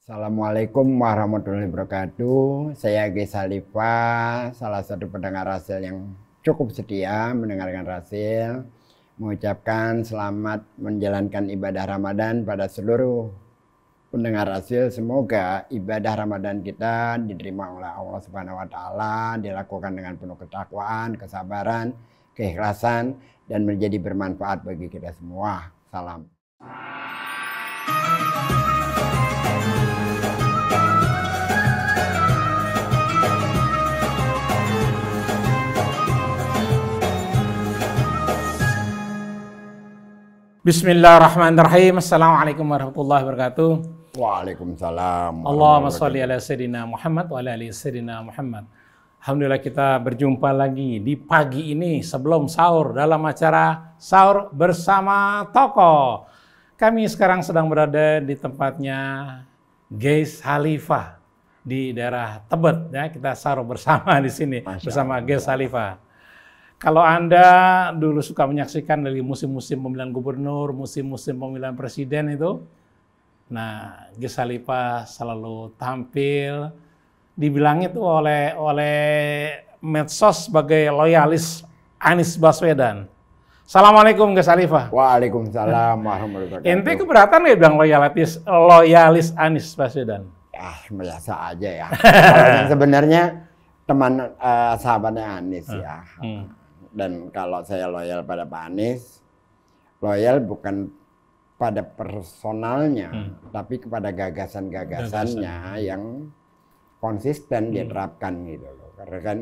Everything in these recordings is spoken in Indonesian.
Assalamualaikum warahmatullahi wabarakatuh. Saya Ges Halifah, salah satu pendengar Rasil yang cukup setia mendengarkan Rasil. Mengucapkan selamat menjalankan ibadah Ramadan pada seluruh pendengar Rasil. Semoga ibadah Ramadan kita diterima oleh Allah Subhanahu wa taala, dilakukan dengan penuh ketakwaan, kesabaran, keikhlasan, dan menjadi bermanfaat bagi kita semua. Salam. Bismillahirrahmanirrahim. Assalamualaikum warahmatullahi wabarakatuh. Waalaikumsalam. Allahumma sholli ala sayyidina Muhammad wa ala ali sayyidina Muhammad. Alhamdulillah kita berjumpa lagi di pagi ini sebelum sahur dalam acara Sahur Bersama Tokoh. Kami sekarang sedang berada di tempatnya Ges Halifah di daerah Tebet ya. Kita sahur bersama di sini bersama Ges Halifah. Kalau Anda dulu suka menyaksikan dari musim-musim pemilihan gubernur, musim-musim pemilihan presiden itu, nah Ges Halifah selalu tampil, dibilang itu oleh medsos sebagai loyalis Anies Baswedan. Assalamualaikum Ges Halifah. Waalaikumsalam warahmatullahi wabarakatuh. Ente keberatan nggak bilang loyalis Anies Baswedan? Biasa aja ya. Kalau sebenarnya teman sahabatnya Anies ya. Dan kalau saya loyal pada Pak Anies, loyal bukan pada personalnya, tapi kepada gagasan-gagasannya yang konsisten diterapkan gitu loh. Karena kan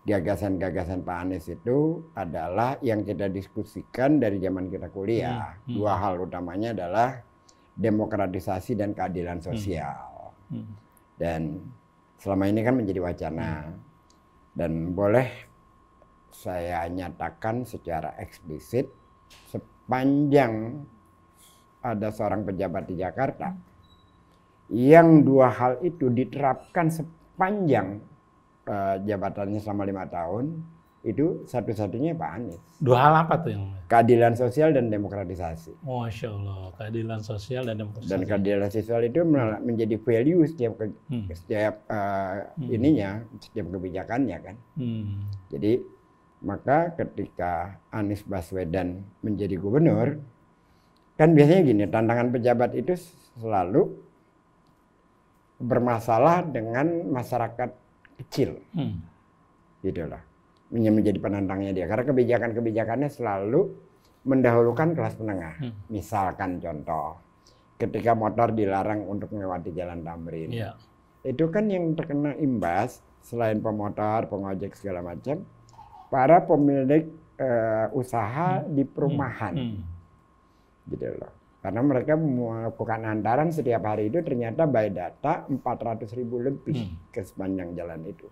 gagasan-gagasan Pak Anies itu adalah yang kita diskusikan dari zaman kita kuliah. Dua hal utamanya adalah demokratisasi dan keadilan sosial. Dan selama ini kan menjadi wacana. Dan boleh saya nyatakan secara eksplisit, sepanjang ada seorang pejabat di Jakarta yang dua hal itu diterapkan sepanjang jabatannya selama 5 tahun, itu satu-satunya Pak Anies. Dua hal apa tuh yang? Keadilan sosial dan demokratisasi. Masya Allah, keadilan sosial dan demokratisasi. Dan keadilan sosial itu menjadi value setiap setiap kebijakannya kan. Jadi maka ketika Anies Baswedan menjadi gubernur, kan biasanya gini, tantangan pejabat itu selalu bermasalah dengan masyarakat kecil. Gitu lah. Menjadi penantangnya dia. Karena kebijakan-kebijakannya selalu mendahulukan kelas menengah. Misalkan contoh, ketika motor dilarang untuk melewati jalan Tamrin. Itu kan yang terkena imbas, selain pemotor, pengojek segala macam, para pemilik usaha di perumahan. Gitu loh. Karena mereka melakukan antaran setiap hari itu ternyata by data 400.000 lebih ke sepanjang jalan itu.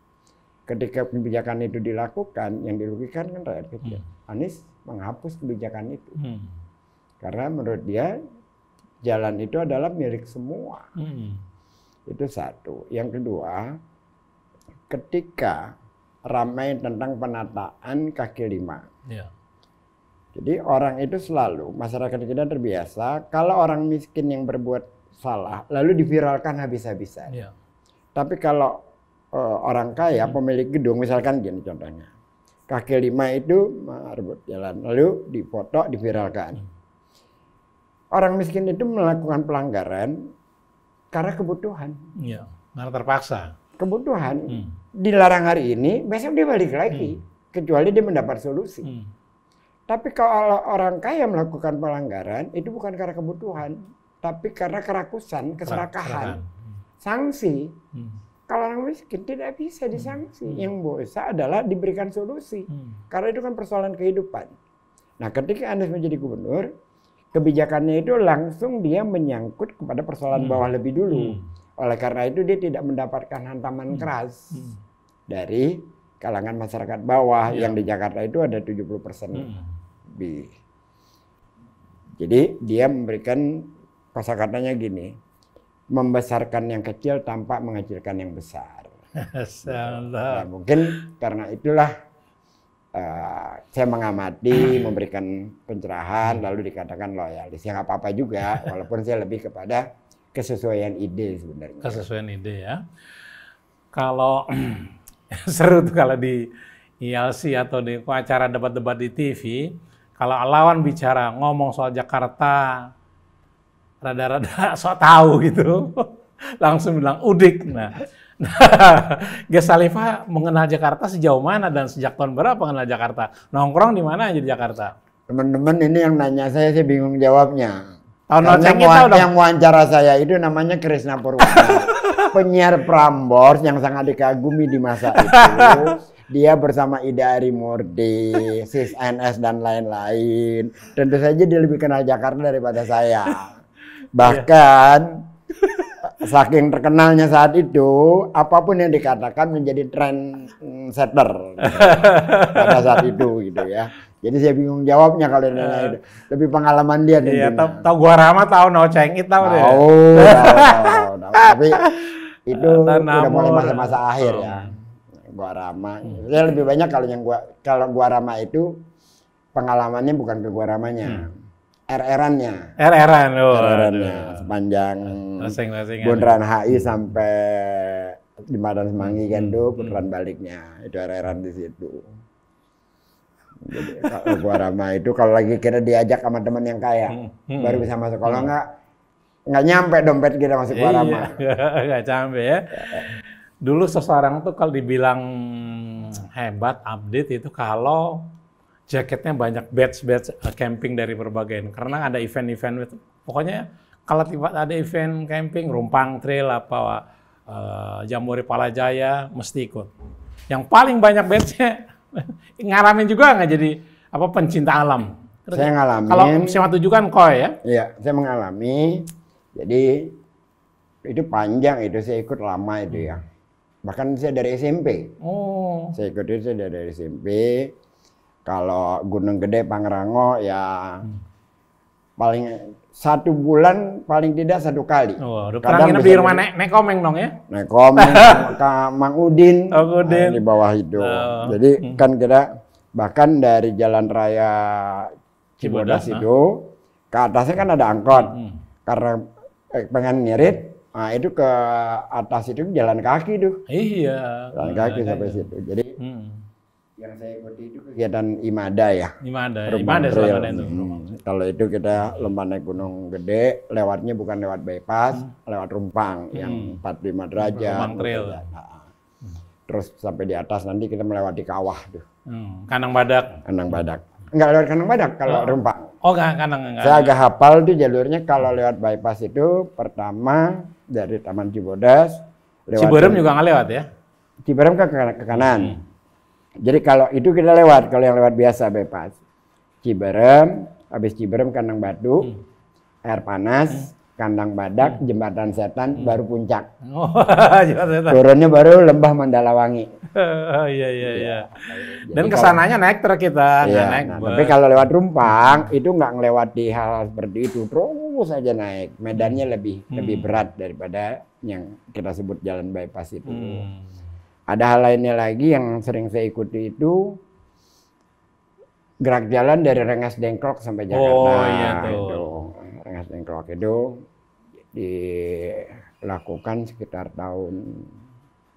Ketika kebijakan itu dilakukan, yang dirugikan kan rakyat kecil. Anies menghapus kebijakan itu. Karena menurut dia jalan itu adalah milik semua. Itu satu. Yang kedua, ketika ramai tentang penataan kaki lima. Jadi orang itu selalu, masyarakat kita terbiasa, kalau orang miskin yang berbuat salah, lalu diviralkan habis-habisan. Tapi kalau orang kaya, pemilik gedung, misalkan gini contohnya, kaki lima itu merebut jalan, lalu difoto, diviralkan. Orang miskin itu melakukan pelanggaran karena kebutuhan. Karena terpaksa. Kebutuhan. Dilarang hari ini, besok dia balik lagi. Kecuali dia mendapat solusi. Tapi kalau orang kaya melakukan pelanggaran, itu bukan karena kebutuhan, tapi karena kerakusan, keserakahan. Sanksi. Kalau orang miskin tidak bisa disanksi. Yang bisa adalah diberikan solusi. Karena itu kan persoalan kehidupan. Nah, ketika Anies menjadi gubernur, kebijakannya itu langsung dia menyangkut kepada persoalan bawah lebih dulu. Oleh karena itu dia tidak mendapatkan hantaman keras dari kalangan masyarakat bawah yang di Jakarta itu ada 70% lebih. Jadi dia memberikan kosakatanya gini, membesarkan yang kecil tanpa mengecilkan yang besar. Nah, mungkin karena itulah saya mengamati, memberikan pencerahan, lalu dikatakan loyalis. Ya nggak apa-apa juga, walaupun saya lebih kepada kesesuaian ide sebenarnya. Kesesuaian ide ya. Kalau seru tuh kalau di ILC atau di acara debat-debat di TV, kalau lawan bicara ngomong soal Jakarta, rada-rada sok tahu gitu, langsung bilang udik. Nah, Ges Khalifa mengenal Jakarta sejauh mana dan sejak tahun berapa mengenal Jakarta? Nongkrong di mana aja di Jakarta? Teman-teman ini yang nanya saya bingung jawabnya. Tahun Yang wawancara saya itu namanya Krisna Purwana, penyiar Prambors yang sangat dikagumi di masa itu. Dia bersama Ida Arimurti, Sis NS dan lain-lain. Tentu saja dia lebih kenal Jakarta daripada saya. Bahkan saking terkenalnya saat itu, apapun yang dikatakan menjadi trendsetter pada saat itu gitu ya. Jadi saya bingung jawabnya kalau nanya itu. Lebih pengalaman dia. Iya, tahu Gua Rama, tahu No Cengit, tahu deh. Tahu. Tapi itu udah mulai masa-masa akhir ya. Gua Rama. Ya lebih banyak kalau Gua Rama itu pengalamannya bukan ke Gua Ramanya. RR-annya. RR-annya sepanjang Bundaran HI sampai Jembatan Semanggi kan tuh putaran baliknya. Itu RR-an di situ. Jadi kalau Gua Rama itu kalau lagi kita diajak sama teman yang kaya baru bisa masuk. Kalau nggak nyampe dompet kita masuk Gua Rama. Nggak nyampe ya. Dulu seseorang tuh kalau dibilang hebat, update itu kalau jaketnya banyak badge camping dari berbagai. Karena ada event-event itu. Pokoknya kalau tiba ada event camping, Rumpang Trail apa Jambore Palajaya mesti ikut. Yang paling banyak badge-nya ngalamin juga nggak jadi apa pencinta alam? Saya ngalamin. Kalau SMA 7 kan koi ya? Iya, saya mengalami. Jadi itu panjang itu saya ikut lama itu ya. Bahkan saya dari SMP. Oh. Saya ikut itu dari SMP. Kalau Gunung Gede, Pangrango ya paling 1 bulan paling tidak 1 kali. Oh, pernah nginep di rumah Nek Komeng dong ya? Nek Komeng, Mang Udin, di bawah itu. Jadi kan kita bahkan dari Jalan Raya Cibodas itu ke atasnya kan ada angkot. Karena pengen ngirit, nah itu ke atas itu jalan kaki tuh. Iya. Jalan kaki sampai situ. Jadi yang saya ikuti itu kegiatan Imada ya. Imada selama itu. Kalau itu kita lomba naik Gunung Gede, lewatnya bukan lewat bypass, lewat Rumpang yang 45 derajat. Rumpang Trail. Terus sampai di atas nanti kita melewati kawah tuh. Kandang Badak. Kandang Badak. Enggak lewat Kandang Badak kalau Rumpang. Oh, enggak. Saya agak hafal tuh jalurnya kalau lewat bypass itu pertama dari Taman Cibodas. Ciberem juga nggak lewat ya? Ciberem ke kanan. Jadi kalau itu kita lewat, kalau yang lewat biasa bypass. Ciberem, habis Ciberem Kandang Batu, Air Panas, Kandang Badak, Jembatan Setan, baru Puncak. Oh, Jembatan Setan. Turunnya baru Lembah Mandalawangi. Iya. Dan kesananya naik truk kita, naik. Tapi kalau lewat Rumpang itu nggak ngelewati hal seperti itu, terus aja naik. Medannya lebih berat daripada yang kita sebut jalan bypass itu. Ada hal lainnya lagi yang sering saya ikuti itu gerak jalan dari Rengas Dengklok sampai Jakarta. Oh iya tuh. Rengas Dengklok itu dilakukan sekitar tahun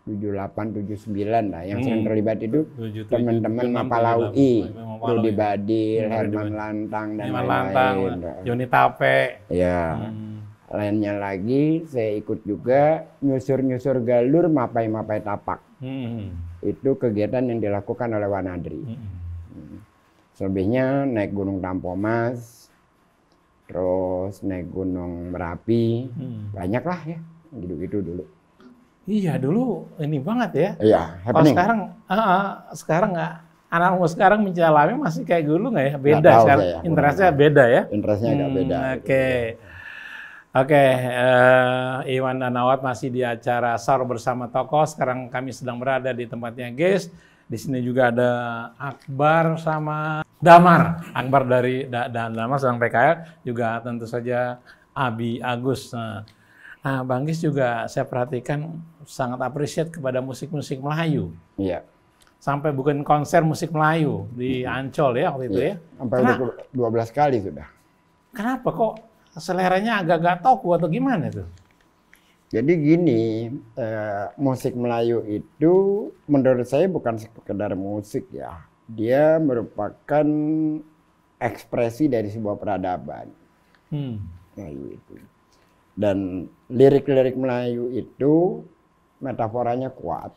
78-79 lah. Yang sering terlibat itu teman-teman Mapalaui, Rudi Badil, Herman Lantang dan lain-lain. Joni Tape. Ya. Lainnya lagi saya ikut juga nyusur-nyusur galur Mapai-Mapai Tapak. Itu kegiatan yang dilakukan oleh Wanadri. Selebihnya naik Gunung Tampomas, terus naik Gunung Merapi, banyak lah ya, gitu-gitu dulu. Iya dulu ini banget ya. Iya. Kalau sekarang nggak, anak-anak sekarang mencalami masih kayak dulu nggak ya? Beda sekarang, interestnya beda ya? Interestnya agak beda. Oke, Iwan dan Nawat masih di acara Sahur Bersama Tokoh. Sekarang kami sedang berada di tempatnya Ges. Di sini juga ada Akbar sama Damar. Akbar dari Damar sedang PKL, juga tentu saja Abi Agus. Nah, Bang Ges juga saya perhatikan sangat appreciate kepada musik-musik Melayu. Iya. Sampai bukan konser musik Melayu di Ancol ya waktu itu ya. Sampai 12 kali sudah. Kenapa kok seleranya agak-agak toku atau gimana tuh? Jadi gini, musik Melayu itu menurut saya bukan sekedar musik ya. Dia merupakan ekspresi dari sebuah peradaban. Melayu itu. Dan lirik-lirik Melayu itu metaforanya kuat.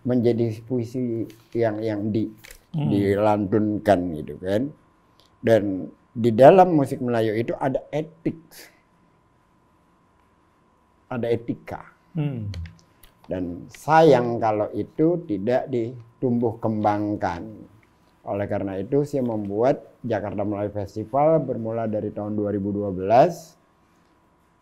Menjadi puisi yang dilantunkan gitu kan. Dan di dalam musik Melayu itu ada etik. Ada etika. Dan sayang kalau itu tidak ditumbuh kembangkan. Oleh karena itu saya membuat Jakarta Melayu Festival bermula dari tahun 2012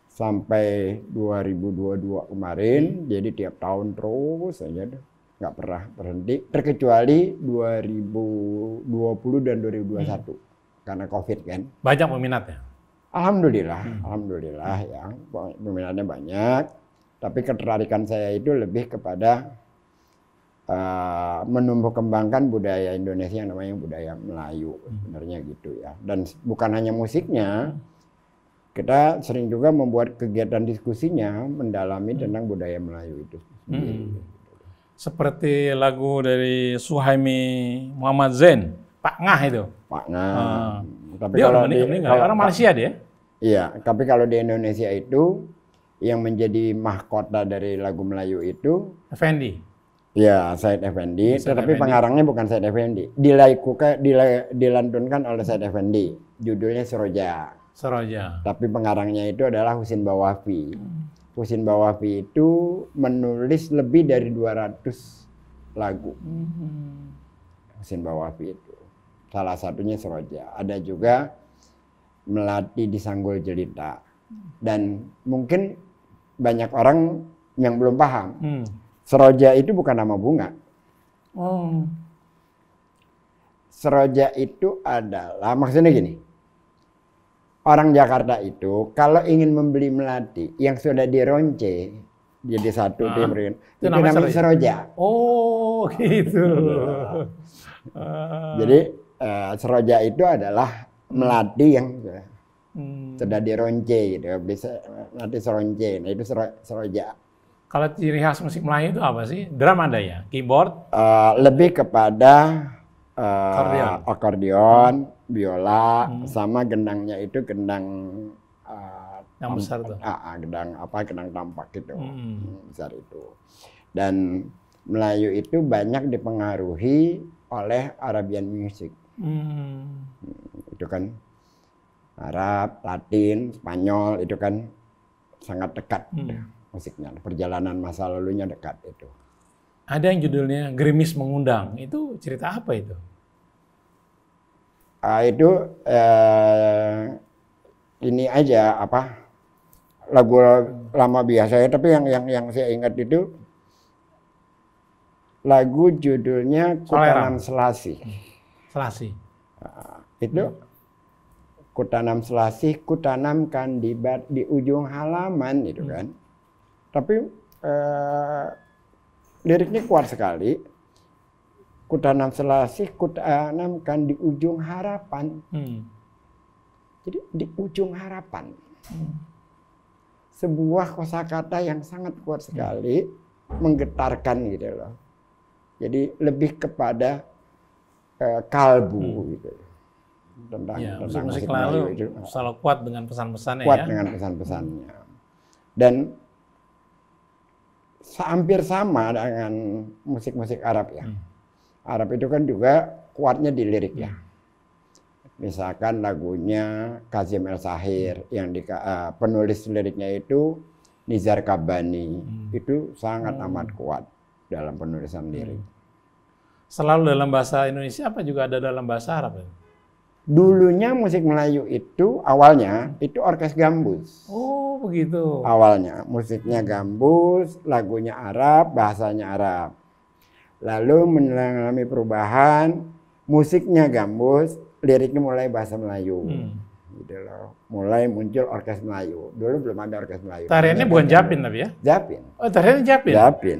sampai 2022 kemarin. Jadi tiap tahun terus saja nggak pernah berhenti. Terkecuali 2020 dan 2021 karena COVID kan. Banyak peminatnya. Alhamdulillah, alhamdulillah ya, peminatnya banyak. Tapi ketertarikan saya itu lebih kepada menumbuh kembangkan budaya Indonesia yang namanya budaya Melayu, sebenarnya gitu ya. Dan bukan hanya musiknya, kita sering juga membuat kegiatan diskusinya mendalami tentang budaya Melayu itu sendiri. Seperti lagu dari Suhaimi Muhammad Zain, Pak Ngah itu. Pak Ngah. Tapi dia kalau orang Malaysia dia. Iya, tapi kalau di Indonesia itu yang menjadi mahkota dari lagu Melayu itu Effendi. Ya, Said Effendi, tetapi pengarangnya bukan Said Effendi. Dilantunkan oleh Said Effendi. Judulnya Seroja. Seroja. Tapi pengarangnya itu adalah Husin Bawafi. Husin Bawafi itu menulis lebih dari 200 lagu. Husin Bawafi itu. Salah satunya Seroja. Ada juga Melati di Sanggul Jelita. Dan mungkin banyak orang yang belum paham. Seroja itu bukan nama bunga. Seroja itu adalah, maksudnya gini. Orang Jakarta itu kalau ingin membeli melati yang sudah dironce jadi satu itu namanya seroja. Oh, gitu. Jadi seroja itu adalah melati yang sudah dironce gitu. Bisa melati seronce. Nah, itu seroja. Kalau ciri khas musik Melayu itu apa sih? Drum ada ya? Keyboard? Lebih kepada akordeon, biola, sama gendangnya itu gendang yang besar tuh. Gendang tampak gitu. Besar itu. Dan Melayu itu banyak dipengaruhi oleh Arabian music. Itu kan Arab, Latin, Spanyol itu kan sangat dekat. Musiknya, perjalanan masa lalunya dekat itu. Ada yang judulnya Gerimis Mengundang, itu cerita apa itu? Itu ini aja lagu lama biasa ya, tapi yang saya ingat itu lagu judulnya Kutanam Selasih. Selasih. Itu kutanam selasih, kutanamkan di ujung halaman itu kan. Tapi liriknya kuat sekali. Kutanam selasih, kutanamkan di ujung harapan. Jadi di ujung harapan. Sebuah kosakata yang sangat kuat sekali, menggetarkan gitu loh. Jadi lebih kepada kalbu gitu. Tentang musik Melayu itu selalu kuat dengan pesan-pesannya. Kuat dengan pesan-pesannya. Dan hampir sama dengan musik-musik Arab ya. Arab itu kan juga kuatnya di lirik ya. Misalkan lagunya Kazim El Sahir yang penulis liriknya itu Nizar Kabani. Itu sangat amat kuat dalam penulisan lirik. Selalu dalam bahasa Indonesia apa juga ada dalam bahasa Arab? Dulunya musik Melayu itu awalnya itu orkes gambus. Oh, begitu. Awalnya musiknya gambus, lagunya Arab, bahasanya Arab. Lalu mengalami perubahan, musiknya gambus, liriknya mulai bahasa Melayu. Gitu loh. Mulai muncul orkes Melayu. Dulu belum ada orkes Melayu. Tariannya bukan Japin tapi ya? Japin. Oh, tariannya Japin. Japin.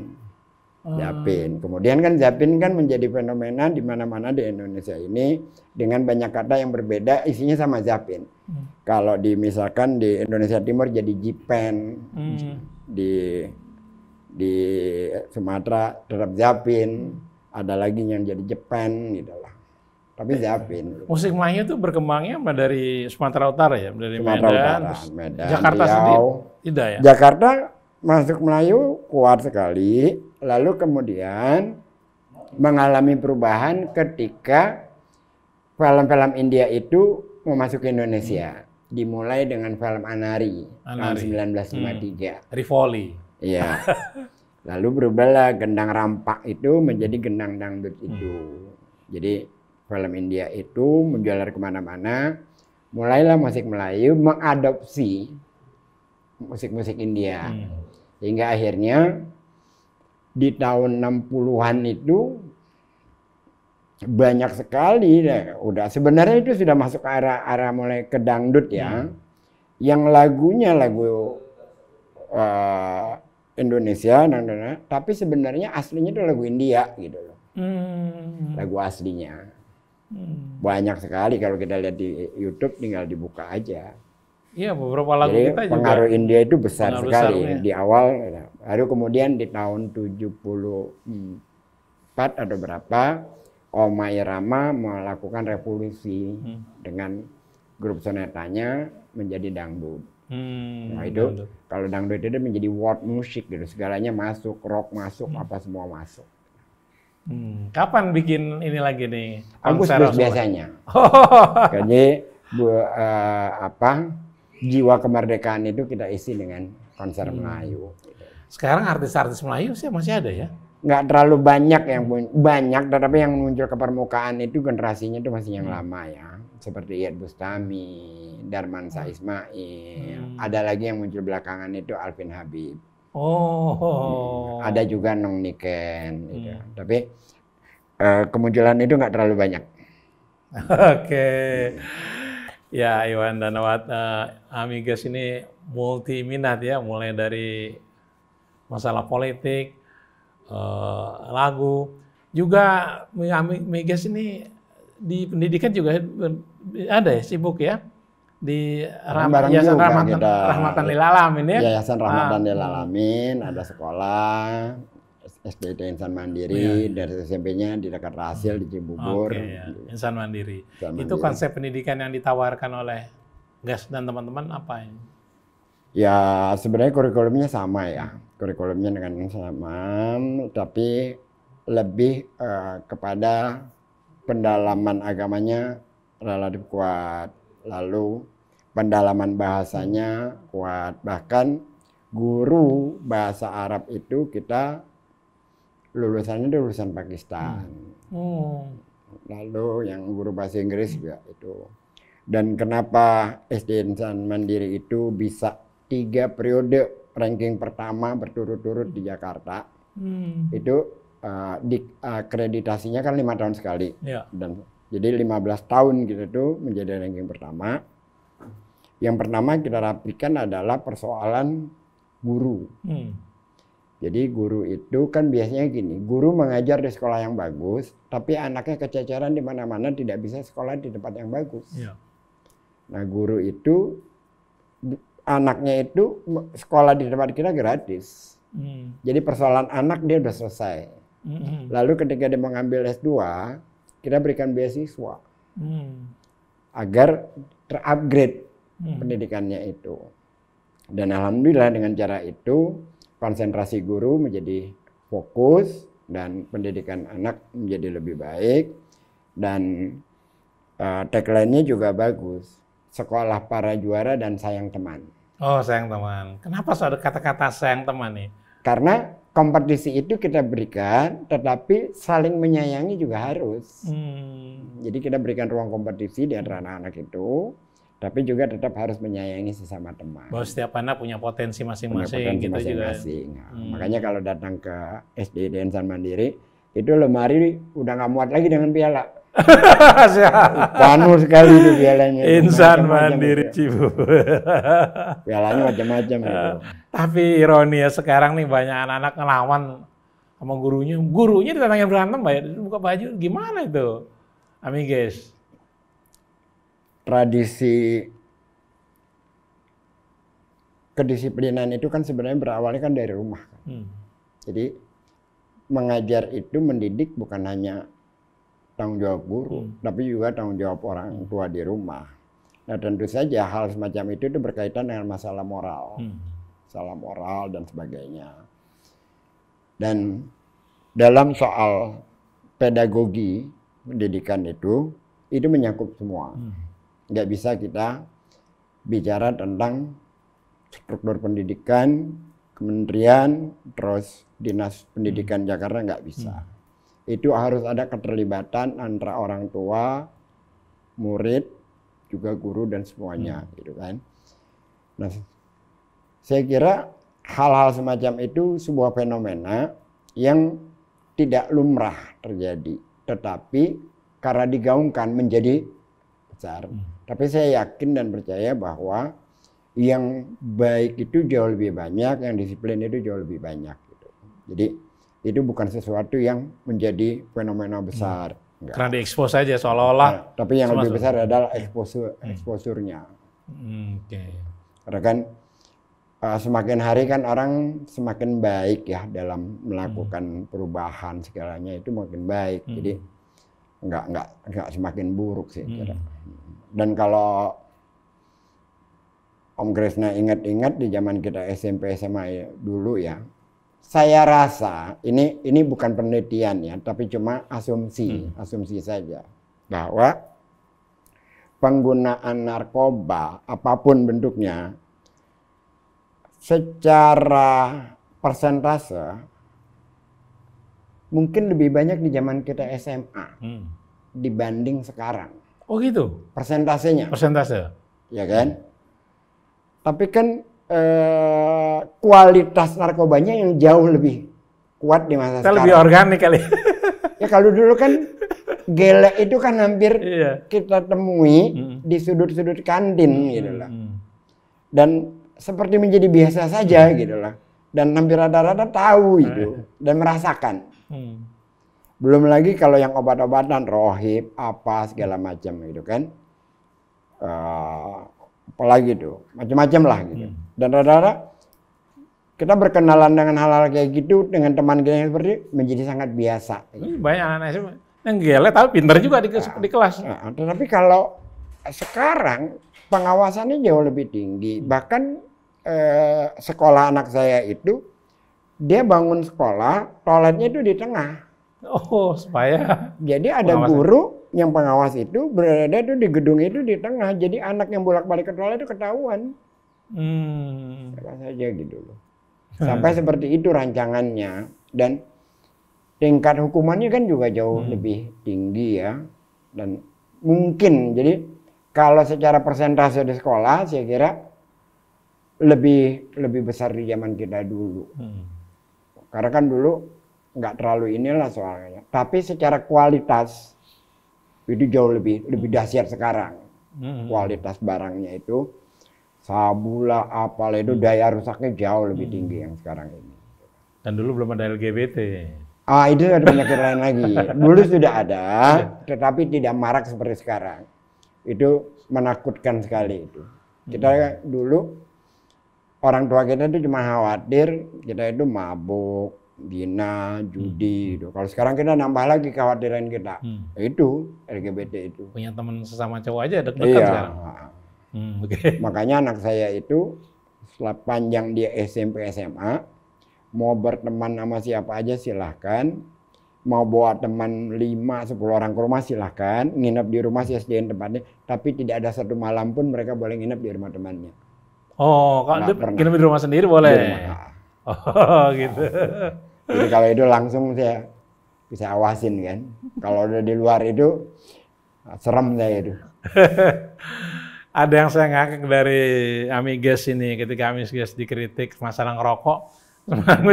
Zapin. Kemudian kan Zapin kan menjadi fenomena di mana-mana di Indonesia ini dengan banyak kata yang berbeda isinya sama Zapin. Kalau misalkan di Indonesia Timur jadi Jipen, di Sumatera tetap Zapin, ada lagi yang jadi Jepen gitu lah. Tapi Zapin. Musik Melayu itu berkembangnya dari Sumatera Utara ya, dari Sumatera Medan, Utara, Medan, Jakarta Riau. sendiri tidak ya? Jakarta masuk Melayu kuat sekali, lalu kemudian mengalami perubahan ketika film-film India itu memasuki Indonesia. Dimulai dengan film Anari. Tahun 1953. Rivoli. Iya. Lalu berubahlah gendang rampak itu menjadi gendang dangdut itu. Jadi film India itu menjalar kemana-mana. Mulailah musik Melayu mengadopsi musik-musik India. Hingga akhirnya di tahun 60-an itu banyak sekali udah sebenarnya itu sudah masuk ke arah mulai ke dangdut ya. Yang lagunya lagu Indonesia, tapi sebenarnya aslinya itu lagu India gitu loh. Lagu aslinya. Banyak sekali kalau kita lihat di YouTube, tinggal dibuka aja. Iya, beberapa lagu jadi kita juga. Pengaruh India itu besar sekali besar, di awal. Baru kemudian di tahun 74 atau berapa, Oma Irama melakukan revolusi dengan grup sonetanya menjadi dangdut. Nah itu kalau dangdut itu menjadi world music gitu, segalanya masuk, rock masuk, apa semua masuk. Kapan bikin ini lagi nih? Agustus biasanya. Jadi jiwa kemerdekaan itu kita isi dengan konser Melayu. Sekarang artis-artis Melayu sih masih ada ya? Nggak terlalu banyak banyak, tetapi yang muncul ke permukaan itu generasinya itu masih yang lama ya. Seperti Iyeth Bustami, Darman Ismail. Ada lagi yang muncul belakangan itu Alvin Habib. Ada juga Nong Niken. Gitu. Tapi kemunculan itu nggak terlalu banyak. Oke. Ya, Iwan Danawat, Amigas ini multi minat ya, mulai dari masalah politik, lagu, juga Amigas ini di pendidikan juga ada ya, sibuk ya, di Yayasan Rahmatan Lil Alamin ya. Yayasan Rahmatan Lil Alamin, ada sekolah SD Insan Mandiri, dari SMP-nya di dekat Rasil di Cibubur. Insan Mandiri. Itu konsep pendidikan yang ditawarkan oleh GAS dan teman-teman apa ini? Ya sebenarnya kurikulumnya sama ya, kurikulumnya dengan sama, tapi lebih kepada pendalaman agamanya relatif kuat, lalu pendalaman bahasanya kuat, bahkan guru bahasa Arab itu kita lulusannya itu lulusan Pakistan. Lalu yang guru bahasa Inggris juga itu. Dan kenapa SD Insan Mandiri itu bisa 3 periode ranking pertama berturut-turut di Jakarta? Itu akreditasinya kan 5 tahun sekali. Dan jadi 15 tahun gitu tuh menjadi ranking pertama. Yang pertama kita rapikan adalah persoalan guru. Jadi guru itu kan biasanya gini, guru mengajar di sekolah yang bagus, tapi anaknya kececeran di mana-mana, tidak bisa sekolah di tempat yang bagus. Nah guru itu, anaknya itu sekolah di tempat kita gratis. Jadi persoalan anak dia udah selesai. Lalu ketika dia mengambil S2, kita berikan beasiswa. Agar terupgrade pendidikannya itu. Dan alhamdulillah dengan cara itu, konsentrasi guru menjadi fokus dan pendidikan anak menjadi lebih baik, dan tagline-nya juga bagus, sekolah para juara dan sayang teman. Oh, sayang teman. Kenapa ada kata-kata sayang teman nih? Karena kompetisi itu kita berikan, tetapi saling menyayangi juga harus. Jadi kita berikan ruang kompetisi di antara anak-anak itu, tapi juga tetap harus menyayangi sesama teman. Bahwa setiap anak punya potensi masing-masing gitu juga. Makanya kalau datang ke SD Insan Mandiri, itu lemari udah nggak muat lagi dengan piala. Penuh sekali itu pialanya. Insan Mandiri Cibubur. Pialanya macam-macam gitu. Tapi ironi ya, sekarang nih banyak anak-anak ngelawan sama gurunya ditantangin berantem, buka baju, gimana itu, Amiges? Tradisi kedisiplinan itu kan sebenarnya berawalnya kan dari rumah. Jadi mengajar itu mendidik bukan hanya tanggung jawab guru, tapi juga tanggung jawab orang tua di rumah. Nah tentu saja hal semacam itu berkaitan dengan masalah moral, masalah moral dan sebagainya. Dan dalam soal pedagogi pendidikan itu menyangkut semua. Nggak bisa kita bicara tentang struktur pendidikan, kementerian, terus dinas pendidikan Jakarta, nggak bisa. Itu harus ada keterlibatan antara orang tua, murid, juga guru dan semuanya, gitu kan. Nah, saya kira hal-hal semacam itu sebuah fenomena yang tidak lumrah terjadi, tetapi karena digaungkan menjadi besar. Tapi saya yakin dan percaya bahwa yang baik itu jauh lebih banyak, yang disiplin itu jauh lebih banyak. Gitu. Jadi itu bukan sesuatu yang menjadi fenomena besar. Enggak. Karena diekspos saja seolah-olah. Nah, tapi yang lebih besar adalah exposure-nya. Karena kan semakin hari kan orang semakin baik ya dalam melakukan perubahan segalanya itu makin baik. Jadi enggak semakin buruk sih kira. Dan kalau Om Kresna ingat-ingat di zaman kita SMP SMA dulu ya, saya rasa ini bukan penelitian ya, tapi cuma asumsi saja bahwa penggunaan narkoba apapun bentuknya secara persentase mungkin lebih banyak di zaman kita SMA dibanding sekarang. Oh gitu? Persentasenya. Persentase? Ya kan? Tapi kan kualitas narkobanya yang jauh lebih kuat di masa sekarang. Lebih organik kali. Ya kalau dulu kan gele itu kan hampir kita temui di sudut-sudut kantin gitu lah. Dan seperti menjadi biasa saja gitu lah. Dan hampir rata-rata tahu itu dan merasakan. Belum lagi kalau yang obat-obatan, rohib, apa segala macam gitu kan. Apalagi tuh, macam-macam lah gitu. Dan rata-rata kita berkenalan dengan hal-hal kayak gitu dengan teman kita yang seperti menjadi sangat biasa. Gitu. Banyak anak SMA yang gele tapi pintar juga di kelas. Tetapi kalau sekarang pengawasannya jauh lebih tinggi. Bahkan sekolah anak saya itu dia bangun sekolah, toiletnya itu di tengah. Oh, supaya jadi ada guru yang pengawas itu berada itu di gedung itu di tengah, jadi anak yang bolak-balik ke toilet itu ketahuan. Apa saja gitu loh. Sampai seperti itu rancangannya dan tingkat hukumannya kan juga jauh lebih tinggi ya. Dan mungkin jadi kalau secara persentase di sekolah saya kira lebih besar di zaman kita dulu. Karena kan dulu nggak terlalu inilah soalnya. Tapi secara kualitas itu jauh lebih dahsyat sekarang. Kualitas barangnya itu sabula apalah itu daya rusaknya jauh lebih tinggi yang sekarang ini. Dan dulu belum ada LGBT. Itu ada penyakit lain lagi. Dulu sudah ada, tetapi tidak marak seperti sekarang. Itu menakutkan sekali itu. Kita dulu orang tua kita itu cuma khawatir kita itu mabuk, zina, judi gitu. Kalau sekarang kita nambah lagi kekhawatiran kita. Itu LGBT itu. Punya teman sesama cowok aja deg-degan sekarang. Makanya anak saya itu setelah panjang dia SMP SMA mau berteman sama siapa aja silahkan. Mau bawa teman 5-10 orang ke rumah silahkan. Nginep di rumah sediain tempatnya. Tapi tidak ada satu malam pun mereka boleh nginep di rumah temannya. Oh, kalau nginep di rumah sendiri boleh? Di rumah. Oh gitu. Jadi kalau itu langsung saya bisa awasin kan. Kalau udah di luar itu serem saya itu. Ada yang saya ngakak dari Amiges ini ketika Amiges dikritik masalah ngerokok.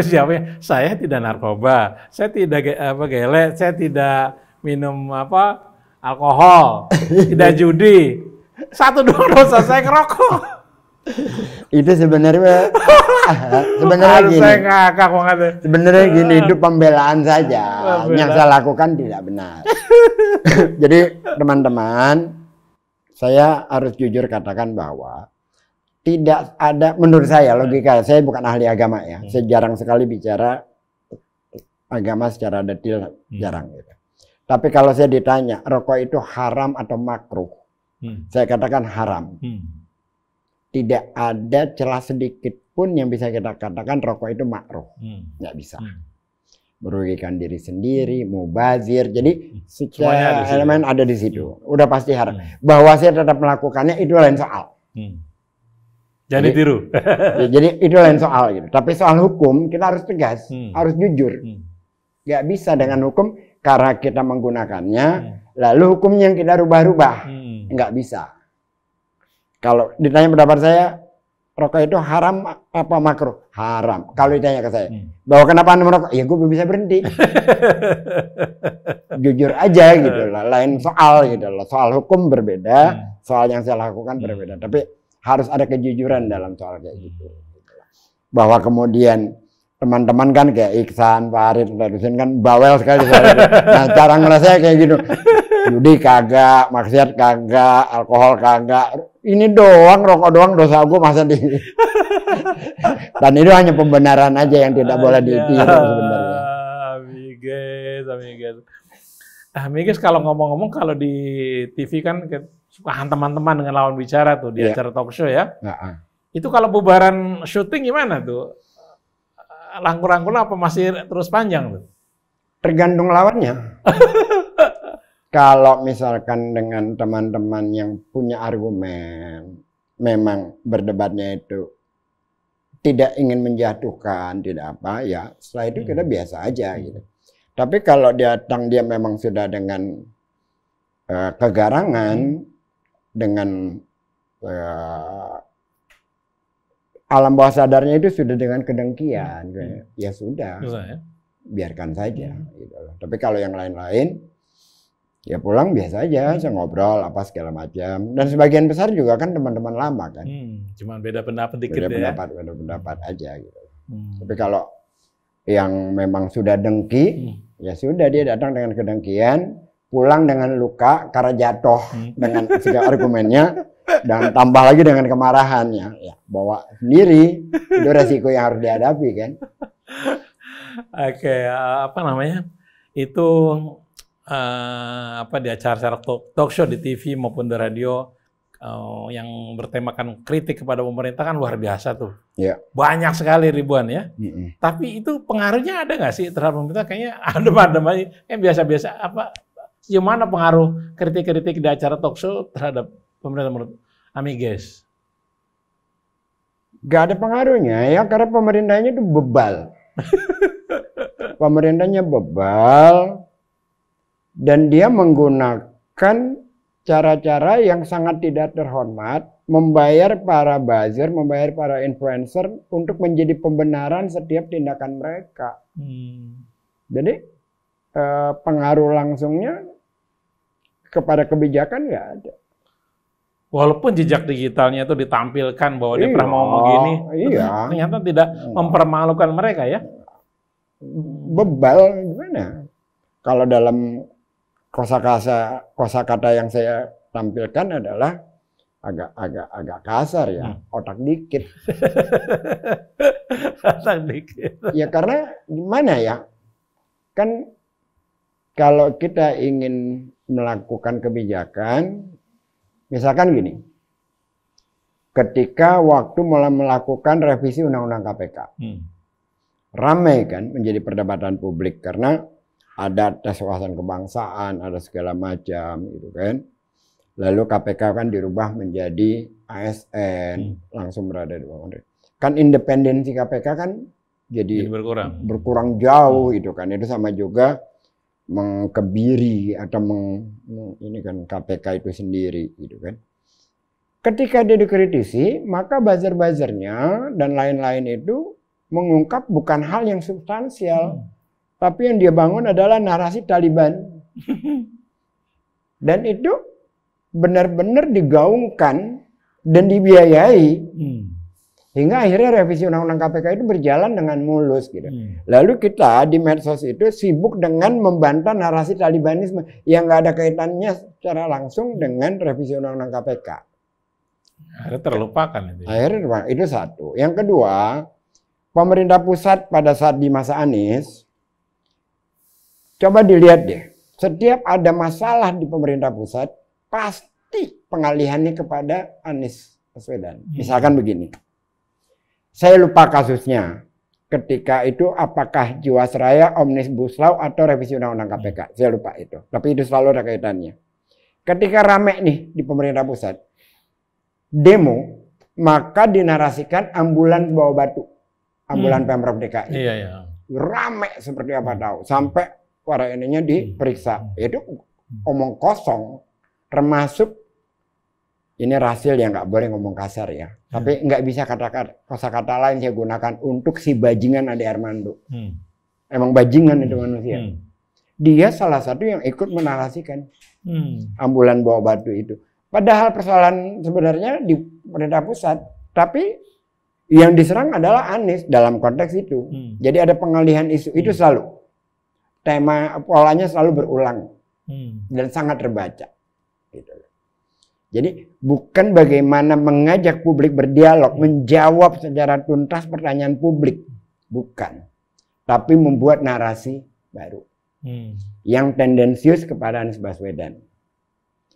Siapa? Saya tidak narkoba, saya tidak gele, saya tidak minum alkohol, tidak judi. Satu doang dosa saya ngerokok. Itu sebenarnya gini. Saya ngakak banget. Sebenarnya gini, itu pembelaan saja. Yang saya lakukan tidak benar. Jadi teman-teman, saya harus jujur katakan bahwa tidak ada, menurut saya logika, saya bukan ahli agama ya. Saya jarang sekali bicara agama secara detail, jarang gitu. Tapi kalau saya ditanya, rokok itu haram atau makruh? Saya katakan haram. Tidak ada celah sedikit pun yang bisa kita katakan rokok itu makruh. Nggak bisa. Merugikan diri sendiri, mubazir. Jadi secara elemen ada di situ. Udah pasti haram. Bahwa saya tetap melakukannya itu lain soal. Jadi tiru. Jadi itu lain soal gitu. Tapi soal hukum kita harus tegas, harus jujur. Nggak bisa dengan hukum karena kita menggunakannya, lalu hukumnya yang kita rubah-rubah. Nggak bisa. Kalau ditanya pendapat saya, rokok itu haram apa makruh? Haram. Kalau ditanya ke saya, bahwa kenapa Anda merokok? Ya gue belum bisa berhenti. Jujur aja gitu lah. Lain soal gitu loh. Soal hukum berbeda, soal yang saya lakukan berbeda. Tapi harus ada kejujuran dalam soal kayak gitu. Bahwa kemudian teman-teman kan kayak Iksan, Farid, Husin kan bawel sekali. Nah cara ngerasanya kayak gitu. Judi kagak, maksiat kagak, alkohol kagak. Ini doang, rokok doang dosa gue masa di. Dan itu hanya pembenaran aja yang tidak boleh ditiru sebenarnya. Amigas kalau ngomong-ngomong kalau di TV kan suka teman-teman dengan lawan bicara tuh di acara talk show ya. Itu kalau bubaran syuting gimana tuh? Rangkul-rangkul apa masih terus panjang tuh? Tergantung lawannya. Kalau misalkan dengan teman-teman yang punya argumen, memang berdebatnya itu tidak ingin menjatuhkan, tidak apa, ya setelah itu kita biasa aja gitu. Tapi kalau dia memang sudah dengan kegarangan, dengan alam bawah sadarnya itu sudah dengan kedengkian, ya sudah, biarkan saja. Gitu. Tapi kalau yang lain-lain, ya pulang biasa aja, saya ngobrol apa segala macam. Dan sebagian besar juga kan teman-teman lama kan. Cuma beda pendapat dikit beda pendapat aja gitu. Tapi kalau yang memang sudah dengki, ya sudah dia datang dengan kedengkian, pulang dengan luka karena jatuh dengan segala argumennya, dan tambah lagi dengan kemarahannya. Ya, bawa sendiri, itu resiko yang harus dihadapi kan. Oke, apa namanya? Itu di acara talk show di TV maupun di radio yang bertemakan kritik kepada pemerintah kan luar biasa tuh. Banyak sekali, ribuan ya. Tapi itu pengaruhnya ada nggak sih terhadap pemerintah? Kayaknya adem-adem aja. Biasa-biasa. Gimana pengaruh kritik-kritik di acara talk show terhadap pemerintah menurut Amigas? Gak ada pengaruhnya ya, karena pemerintahnya itu bebal. Pemerintahnya bebal. Dan dia menggunakan cara-cara yang sangat tidak terhormat, membayar para buzzer, membayar para influencer untuk menjadi pembenaran setiap tindakan mereka. Jadi pengaruh langsungnya kepada kebijakan nggak ada. Walaupun jejak digitalnya itu ditampilkan bahwa dia pernah ngomong gini, ternyata tidak mempermalukan mereka ya. Bebal gimana? Kalau dalam kosakata yang saya tampilkan adalah agak kasar ya, otak dikit. Otak dikit. Ya karena gimana ya? Kan kalau kita ingin melakukan kebijakan, misalkan gini. Ketika waktu mulai melakukan revisi Undang-Undang KPK. Ramai kan menjadi perdebatan publik karena ada tes wawasan kebangsaan, ada segala macam gitu kan. Lalu KPK kan dirubah menjadi ASN, langsung berada di bawah. Kan independensi KPK kan jadi berkurang jauh gitu kan. Itu sama juga mengkebiri atau ini kan KPK itu sendiri gitu kan. Ketika dia dikritisi, maka buzzer-buzzernya dan lain-lain itu mengungkap bukan hal yang substansial. Tapi yang dia bangun adalah narasi Taliban. Dan itu benar-benar digaungkan dan dibiayai. Hingga akhirnya revisi Undang-Undang KPK itu berjalan dengan mulus gitu. Lalu kita di medsos itu sibuk dengan membantah narasi Talibanisme yang nggak ada kaitannya secara langsung dengan revisi Undang-Undang KPK. Akhirnya terlupakan itu. Akhirnya itu satu. Yang kedua, pemerintah pusat pada saat di masa Anies, coba dilihat deh, setiap ada masalah di pemerintah pusat, pasti pengalihannya kepada Anies Baswedan. Misalkan begini. Saya lupa kasusnya. Ketika itu apakah Jiwasraya, Omnibus Law atau revisi Undang-Undang KPK. Saya lupa itu. Tapi itu selalu ada kaitannya. Ketika rame nih di pemerintah pusat, demo, maka dinarasikan ambulan bawa batu. Ambulan Pemprov DKI. Iya, iya. Rame seperti apa tahu. Sampai para ininya diperiksa. Itu omong kosong. Termasuk ini Rasil yang nggak boleh ngomong kasar ya. Tapi nggak bisa kata-kata lain saya gunakan untuk si bajingan Ade Armando. Emang bajingan itu manusia. Dia salah satu yang ikut menarasikan ambulan bawa batu itu. Padahal persoalan sebenarnya di pemerintah pusat. Tapi yang diserang adalah Anies dalam konteks itu. Jadi ada pengalihan isu. Itu selalu. Tema polanya selalu berulang. Dan sangat terbaca. Gitu. Jadi bukan bagaimana mengajak publik berdialog, menjawab secara tuntas pertanyaan publik. Bukan. Tapi membuat narasi baru. Yang tendensius kepada Anies Baswedan.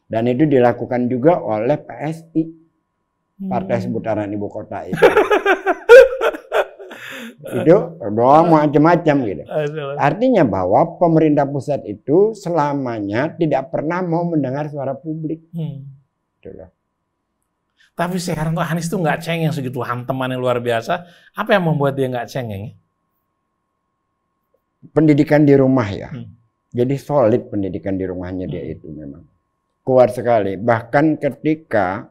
Dan itu dilakukan juga oleh PSI. Partai Seputaran Ibu Kota itu. Itu doang macam-macam gitu. Artinya bahwa pemerintah pusat itu selamanya tidak pernah mau mendengar suara publik. Tapi sekarang tuh Anies tuh nggak cengeng segitu hanteman yang luar biasa. Apa yang membuat dia nggak cengeng? Pendidikan di rumah ya. Jadi solid pendidikan di rumahnya dia itu memang. Kuat sekali. Bahkan ketika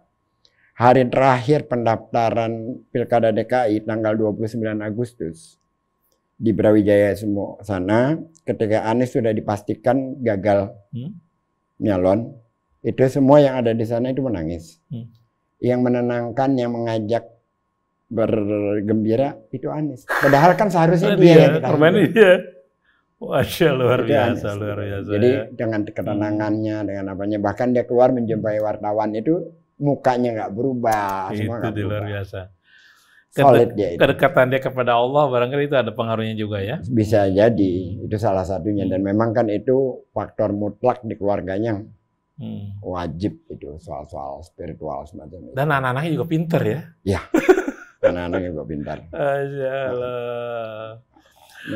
hari terakhir pendaftaran Pilkada DKI tanggal 29 Agustus di Brawijaya semua sana, ketika Anies sudah dipastikan gagal nyalon, itu semua yang ada di sana itu menangis. Yang menenangkan, yang mengajak bergembira itu Anies. Padahal kan seharusnya dia. Wah, luar biasa, luar biasa. Jadi dengan ketenangannya, dengan apanya, bahkan dia keluar menjumpai wartawan itu mukanya nggak berubah. Semua nggak berubah. Luar biasa. Solid dia itu. Kedekatan dia kepada Allah barangkali itu ada pengaruhnya juga ya. Bisa jadi, itu salah satunya. Dan memang kan itu faktor mutlak di keluarganya. Wajib itu soal-soal spiritual semacam itu. Dan anak-anaknya juga pinter ya. Ya, anak-anaknya juga pintar.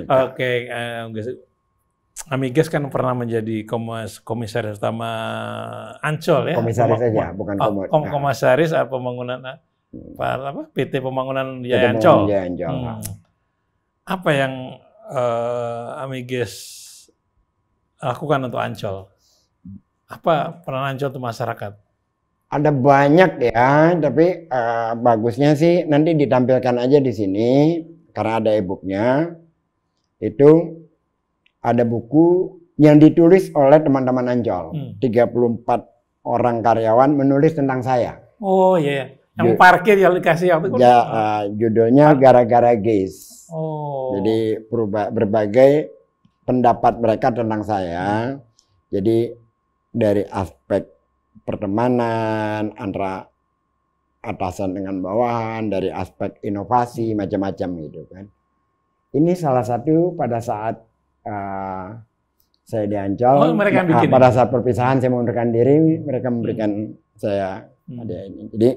Oke, Amigas kan pernah menjadi komisaris utama Ancol ya. Komisaris saja, bukan komisaris pembangunan PT Pembangunan Jaya Ancol. Apa yang Amigas lakukan untuk Ancol? Apa peran Ancol untuk masyarakat? Ada banyak ya, tapi bagusnya sih nanti ditampilkan aja di sini karena ada e-booknya. Itu ada buku yang ditulis oleh teman-teman Ancol. 34 orang karyawan menulis tentang saya. Oh iya, yang parkir yang dikasih waktu itu. Judulnya Gara-gara Guys. Oh. Jadi berbagai pendapat mereka tentang saya. Jadi dari aspek pertemanan antara atasan dengan bawahan, dari aspek inovasi macam-macam gitu kan. Ini salah satu pada saat saya di Ancol, pada saat perpisahan saya mengundurkan diri, mereka memberikan saya hadiah ini. Jadi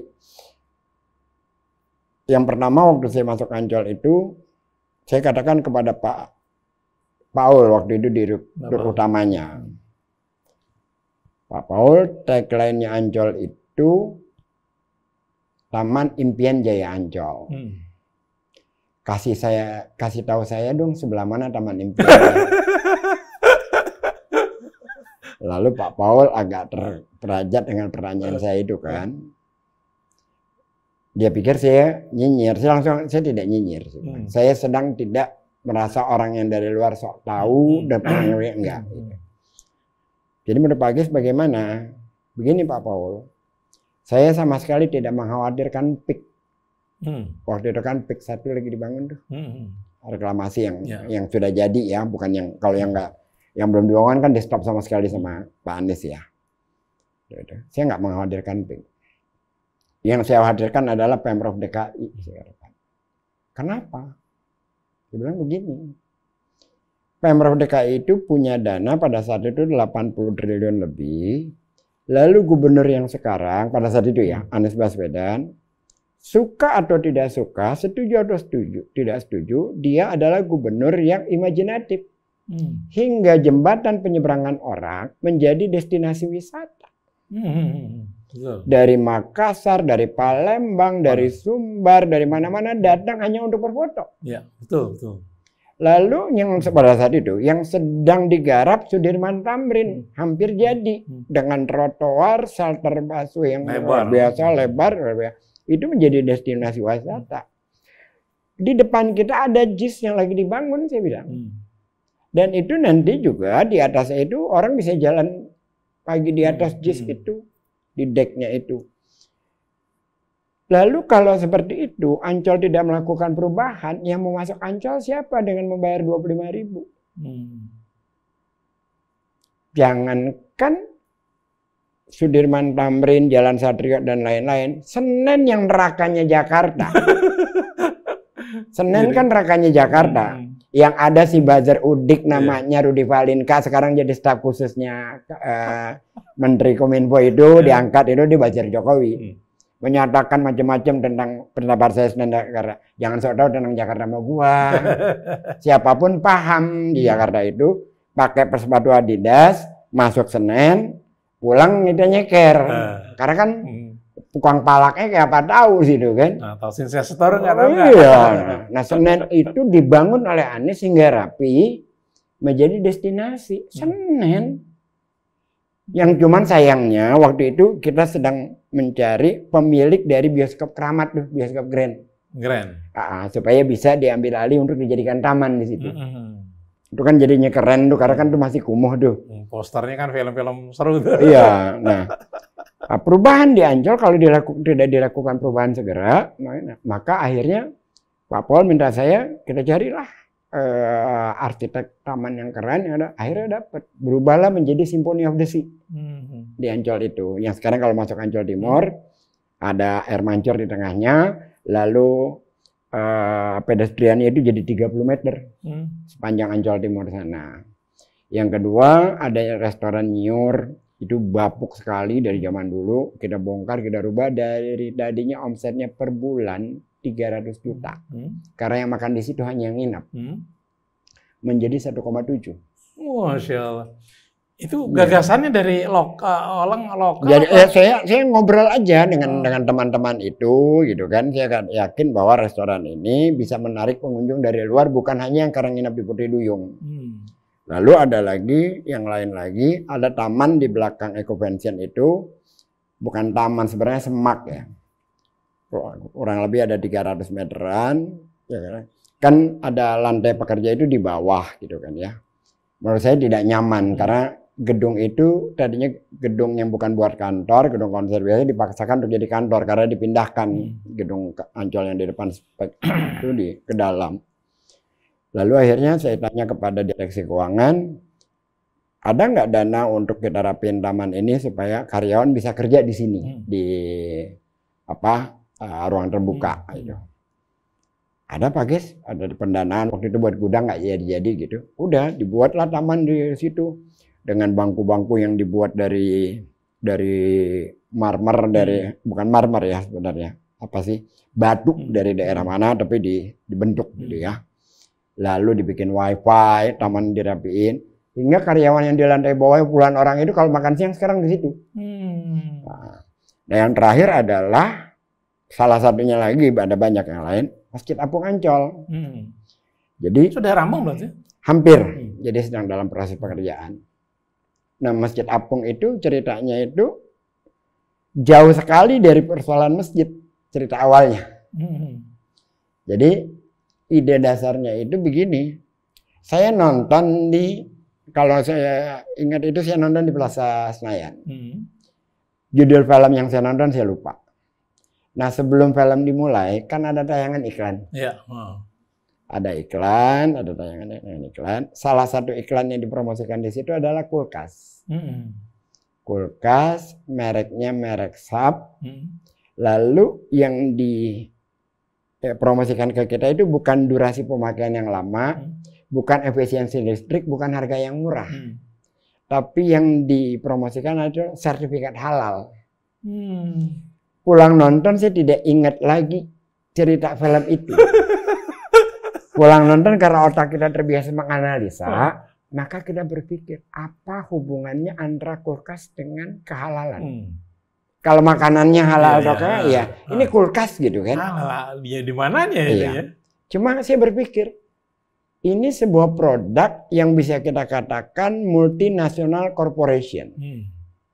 yang pertama waktu saya masuk Ancol itu, saya katakan kepada Pak Paul waktu itu direktur utamanya. Pak Paul, tagline-nya Ancol itu Taman Impian Jaya Ancol. Kasih tahu saya dong sebelah mana Taman Impian. Lalu Pak Paul agak terperanjat dengan pertanyaan saya itu kan. Dia pikir saya nyinyir, saya tidak nyinyir. Saya sedang tidak merasa orang yang dari luar sok tahu dan pengaruhnya enggak. Jadi menurut Pak Gis bagaimana? Begini Pak Paul, Saya sama sekali tidak mengkhawatirkan PIK. Waktu itu kan PIK 1 lagi dibangun tuh. Reklamasi yang sudah jadi ya, bukan yang kalau yang enggak, yang belum dibangun kan di stop sama sekali sama Pak Anies ya. Saya nggak mengkhawatirkan PIK. Yang saya khawatirkan adalah Pemprov DKI. Kenapa? Dia bilang begini. Pemprov DKI itu punya dana pada saat itu 80 triliun lebih. Lalu gubernur yang sekarang pada saat itu ya, Anies Baswedan, suka atau tidak suka, setuju atau tidak setuju, dia adalah gubernur yang imajinatif. Hingga jembatan penyeberangan orang menjadi destinasi wisata. Dari Makassar, dari Palembang, dari Sumbar, dari mana-mana datang hanya untuk berfoto. Ya, betul. Lalu yang pada saat itu yang sedang digarap Sudirman Tamrin hampir jadi dengan trotoar shelter busway yang luar biasa lebar, itu menjadi destinasi wisata. Di depan kita ada JIS yang lagi dibangun, saya bilang. Dan itu nanti juga di atasnya itu orang bisa jalan pagi di atas JIS itu, di decknya itu. Lalu kalau seperti itu, Ancol tidak melakukan perubahan, yang mau masuk Ancol siapa dengan membayar 25.000? Jangankan Sudirman Tamrin, Jalan Satrio dan lain-lain, Senen yang nerakanya Jakarta. Senen kan nerakanya Jakarta. Yang ada si buzzer udik namanya Rudi Valinka, sekarang jadi staf khususnya Menteri Kominfo itu, diangkat itu di buzzer Jokowi. Menyatakan macam-macam tentang pendapat saya tentang Jakarta. Jangan sok tahu tentang Jakarta sama gua. Siapapun paham di Jakarta itu pakai sepatu Adidas, masuk Senen, pulang itu nyeker. Karena kan tukang palaknya kayak apa tahu sih itu kan. Nah, tahu Sinsya Store nggak tahu nggak? Iya. Nah, Senen itu dibangun oleh Anies hingga rapi menjadi destinasi Senen. Yang cuman sayangnya waktu itu kita sedang mencari pemilik dari bioskop Keramat tuh, bioskop Grand. Supaya bisa diambil alih untuk dijadikan taman di situ. Itu kan jadinya keren tuh karena kan tuh masih kumuh tuh. Posternya kan film-film seru tuh. Iya. Nah, perubahan di Ancol kalau tidak dilakukan perubahan segera, maka akhirnya Pak Pol minta saya kita carilah arsitek taman yang keren yang ada, akhirnya dapat, berubahlah menjadi Symphony of the Sea di Ancol itu. Yang sekarang kalau masuk Ancol Timur ada air mancur di tengahnya, lalu pedestriannya itu jadi 30 meter sepanjang Ancol Timur sana. Yang kedua ada restoran Nyiur, itu bapuk sekali dari zaman dulu, kita bongkar, kita rubah, dari tadinya omsetnya per bulan 300 juta. Karena yang makan di situ hanya yang nginap. Menjadi 1,7. Masya Allah. Itu gagasannya dari orang lokal. Jadi saya ngobrol aja dengan teman-teman itu gitu kan. Saya yakin bahwa restoran ini bisa menarik pengunjung dari luar, bukan hanya yang karena nginap di Putri Duyung. Lalu ada lagi yang lain lagi, ada taman di belakang Ecovention itu, bukan taman sebenarnya, semak ya. Kurang lebih ada 300 meteran, ya kan ada lantai pekerja itu di bawah gitu kan ya. Menurut saya tidak nyaman karena gedung itu tadinya gedung yang bukan buat kantor, gedung konser biasa dipaksakan untuk jadi kantor karena dipindahkan gedung Ancol yang di depan itu ke dalam. Lalu akhirnya saya tanya kepada direksi keuangan, ada nggak dana untuk kita rapiin taman ini supaya karyawan bisa kerja di sini, di ruang terbuka gitu. Ada Pak Ges, ada pendanaan waktu itu buat gudang nggak jadi gitu. Udah dibuatlah taman di situ dengan bangku-bangku yang dibuat dari marmer, bukan marmer ya sebenarnya, apa sih, batu dari daerah mana tapi dibentuk gitu ya. Lalu dibikin wifi, taman dirapiin, hingga karyawan yang di lantai bawah puluhan orang itu kalau makan siang sekarang di situ. Nah, yang terakhir adalah salah satunya lagi, ada banyak yang lain, Masjid Apung Ancol. Jadi sudah rampung berarti? Hampir. Jadi sedang dalam proses pekerjaan. Nah, Masjid Apung itu ceritanya itu jauh sekali dari persoalan masjid, cerita awalnya. Jadi ide dasarnya itu begini. Saya nonton kalau saya ingat itu saya nonton di Plaza Senayan. Judul film yang saya nonton saya lupa. Nah sebelum film dimulai kan ada tayangan iklan. Iya. Ada iklan, ada tayangan iklan. Salah satu iklan yang dipromosikan di situ adalah kulkas. Kulkas, mereknya merek Sharp. Lalu yang dipromosikan ke kita itu bukan durasi pemakaian yang lama, bukan efisiensi listrik, bukan harga yang murah. Tapi yang dipromosikan adalah sertifikat halal. Pulang nonton saya tidak ingat lagi cerita film itu. Pulang nonton karena otak kita terbiasa menganalisa, maka kita berpikir apa hubungannya antara kulkas dengan kehalalan. Kalau makanannya halal ya ini kulkas gitu kan. Halal, dia di mananya itu ya? Cuma saya berpikir ini sebuah produk yang bisa kita katakan multinational corporation.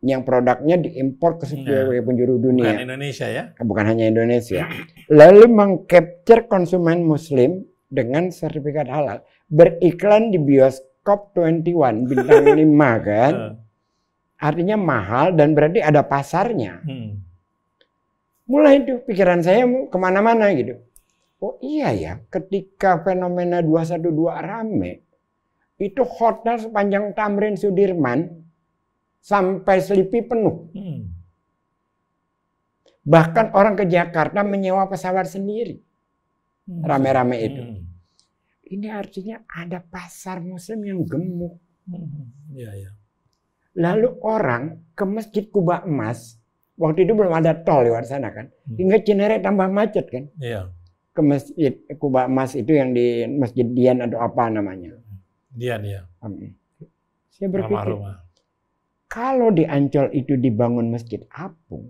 Yang produknya diimpor ke seluruh penjuru dunia. Bukan Indonesia ya? Bukan hanya Indonesia. Lalu mengcapture konsumen muslim dengan sertifikat halal. Beriklan di bioskop 21 bintang 5 kan. Artinya mahal dan berarti ada pasarnya. Mulai itu pikiran saya kemana-mana gitu. Oh iya ya, ketika fenomena 212 rame, itu hotel sepanjang Tamrin Sudirman sampai Selipi penuh. Bahkan orang ke Jakarta menyewa pesawat sendiri. Rame-rame itu. Ini artinya ada pasar muslim yang gemuk. Lalu orang ke Masjid Kuba Emas. Waktu itu belum ada tol lewat sana kan. Hingga Cinere tambah macet kan. Ke Masjid Kuba Emas itu yang di Masjid Dian atau apa namanya. Dian ya. Saya berpikir. Kalau di Ancol itu dibangun masjid apung,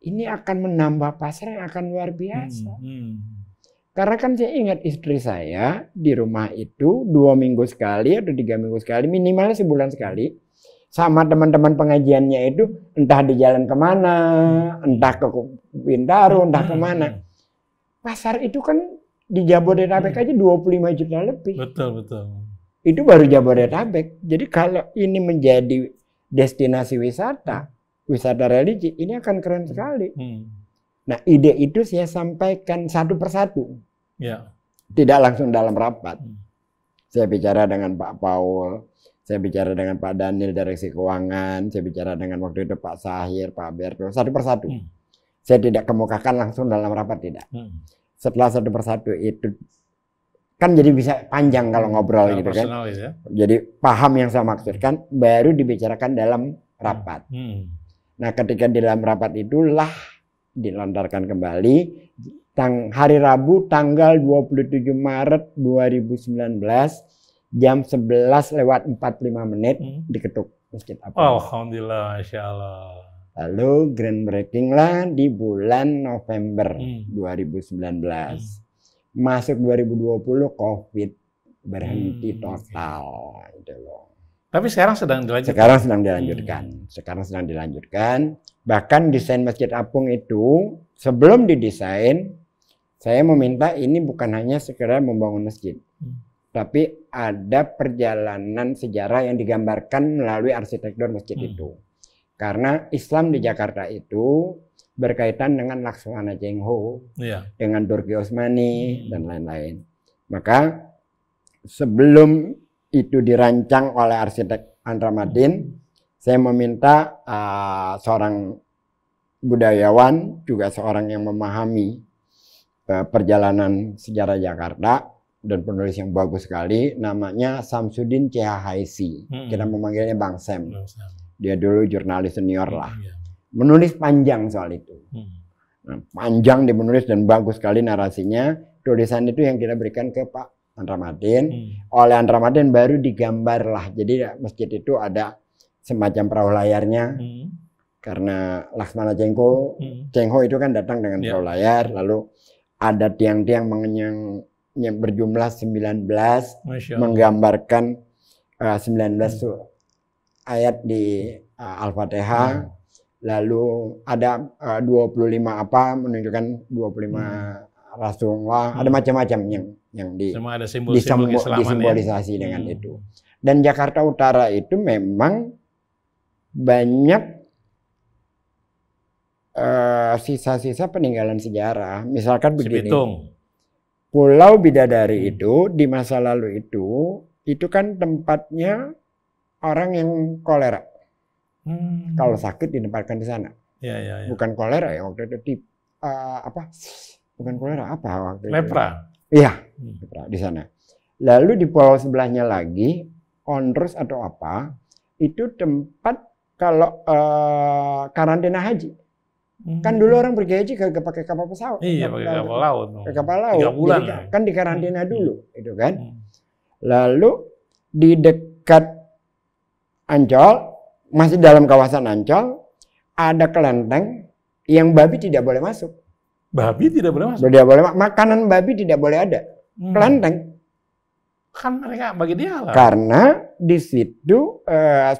ini akan menambah pasar yang akan luar biasa. Karena kan saya ingat istri saya di rumah itu 2 minggu sekali atau 3 minggu sekali, minimalnya sebulan sekali, sama teman-teman pengajiannya itu entah di jalan kemana, entah ke Bintaro, entah kemana. Pasar itu kan di Jabodetabek aja 25 juta lebih. Betul. Itu baru Jabodetabek. Jadi kalau ini menjadi destinasi wisata religi, ini akan keren sekali. Nah ide itu saya sampaikan satu persatu. Tidak langsung dalam rapat. Saya bicara dengan Pak Paul, saya bicara dengan Pak Daniel Direksi Keuangan, saya bicara dengan waktu itu Pak Sahir, Pak Berto, satu persatu. Saya tidak kemukakan langsung dalam rapat, tidak. Setelah satu persatu itu, kan jadi bisa panjang kalau ngobrol gitu kan. Ya. Jadi paham yang saya maksudkan, baru dibicarakan dalam rapat. Nah ketika di dalam rapat itulah dilontarkan kembali, hari Rabu tanggal 27 Maret 2019, jam 11:45 diketuk Masjid Apung. Alhamdulillah, Masya Allah. Lalu groundbreaking lah di bulan November 2019. Masuk 2020 COVID berhenti total gitu loh. Tapi sekarang sedang dilanjutkan. Sekarang sedang dilanjutkan. Bahkan desain Masjid Apung itu sebelum didesain, saya meminta ini bukan hanya sekedar membangun masjid, tapi ada perjalanan sejarah yang digambarkan melalui arsitektur masjid itu. Karena Islam di Jakarta itu berkaitan dengan Laksmana Cheng-ho, dengan Turki Utsmani dan lain-lain. Maka sebelum itu dirancang oleh arsitek Andra Madin, saya meminta seorang budayawan, juga seorang yang memahami perjalanan sejarah Jakarta dan penulis yang bagus sekali, namanya Samsudin CH. Kita memanggilnya Bang Sam. Dia dulu jurnalis senior lah. Menulis panjang soal itu. Nah, panjang dia menulis dan bagus sekali narasinya. Tulisan itu yang kita berikan ke Pak Andra Madin. Oleh Andra Madin baru digambar lah. Jadi masjid itu ada semacam perahu layarnya. Karena Laksmana Cheng-ho itu kan datang dengan perahu layar. Lalu ada tiang-tiang yang berjumlah 19 menggambarkan 19 ayat di Al-Fatihah. Lalu ada 25 apa menunjukkan 25 Rasulullah, ada macam-macam yang disimbolisasi dengan itu. Dan Jakarta Utara itu memang banyak sisa-sisa peninggalan sejarah. Misalkan begini, Cibitung. Pulau Bidadari itu di masa lalu itu kan tempatnya orang yang kolera. Kalau sakit ditempatkan di sana. Ya. Bukan kolera ya waktu itu apa? Bukan kolera apa waktu itu? Lepra. Iya, di sana. Lalu di pulau sebelahnya lagi, Onrus atau apa, itu tempat kalau karantina haji. Kan dulu orang pergi haji kagak pakai kapal pesawat. Iya, pakai kapal laut. Pakai kapal laut. 3 bulan. Jadi, kan di karantina dulu, itu kan. Lalu di dekat Ancol, masih dalam kawasan Ancol, ada kelenteng yang babi tidak boleh masuk. Babi tidak boleh masuk? Tidak boleh, makanan babi tidak boleh ada. Kelenteng. Kan mereka bagi dia lah. Karena di situ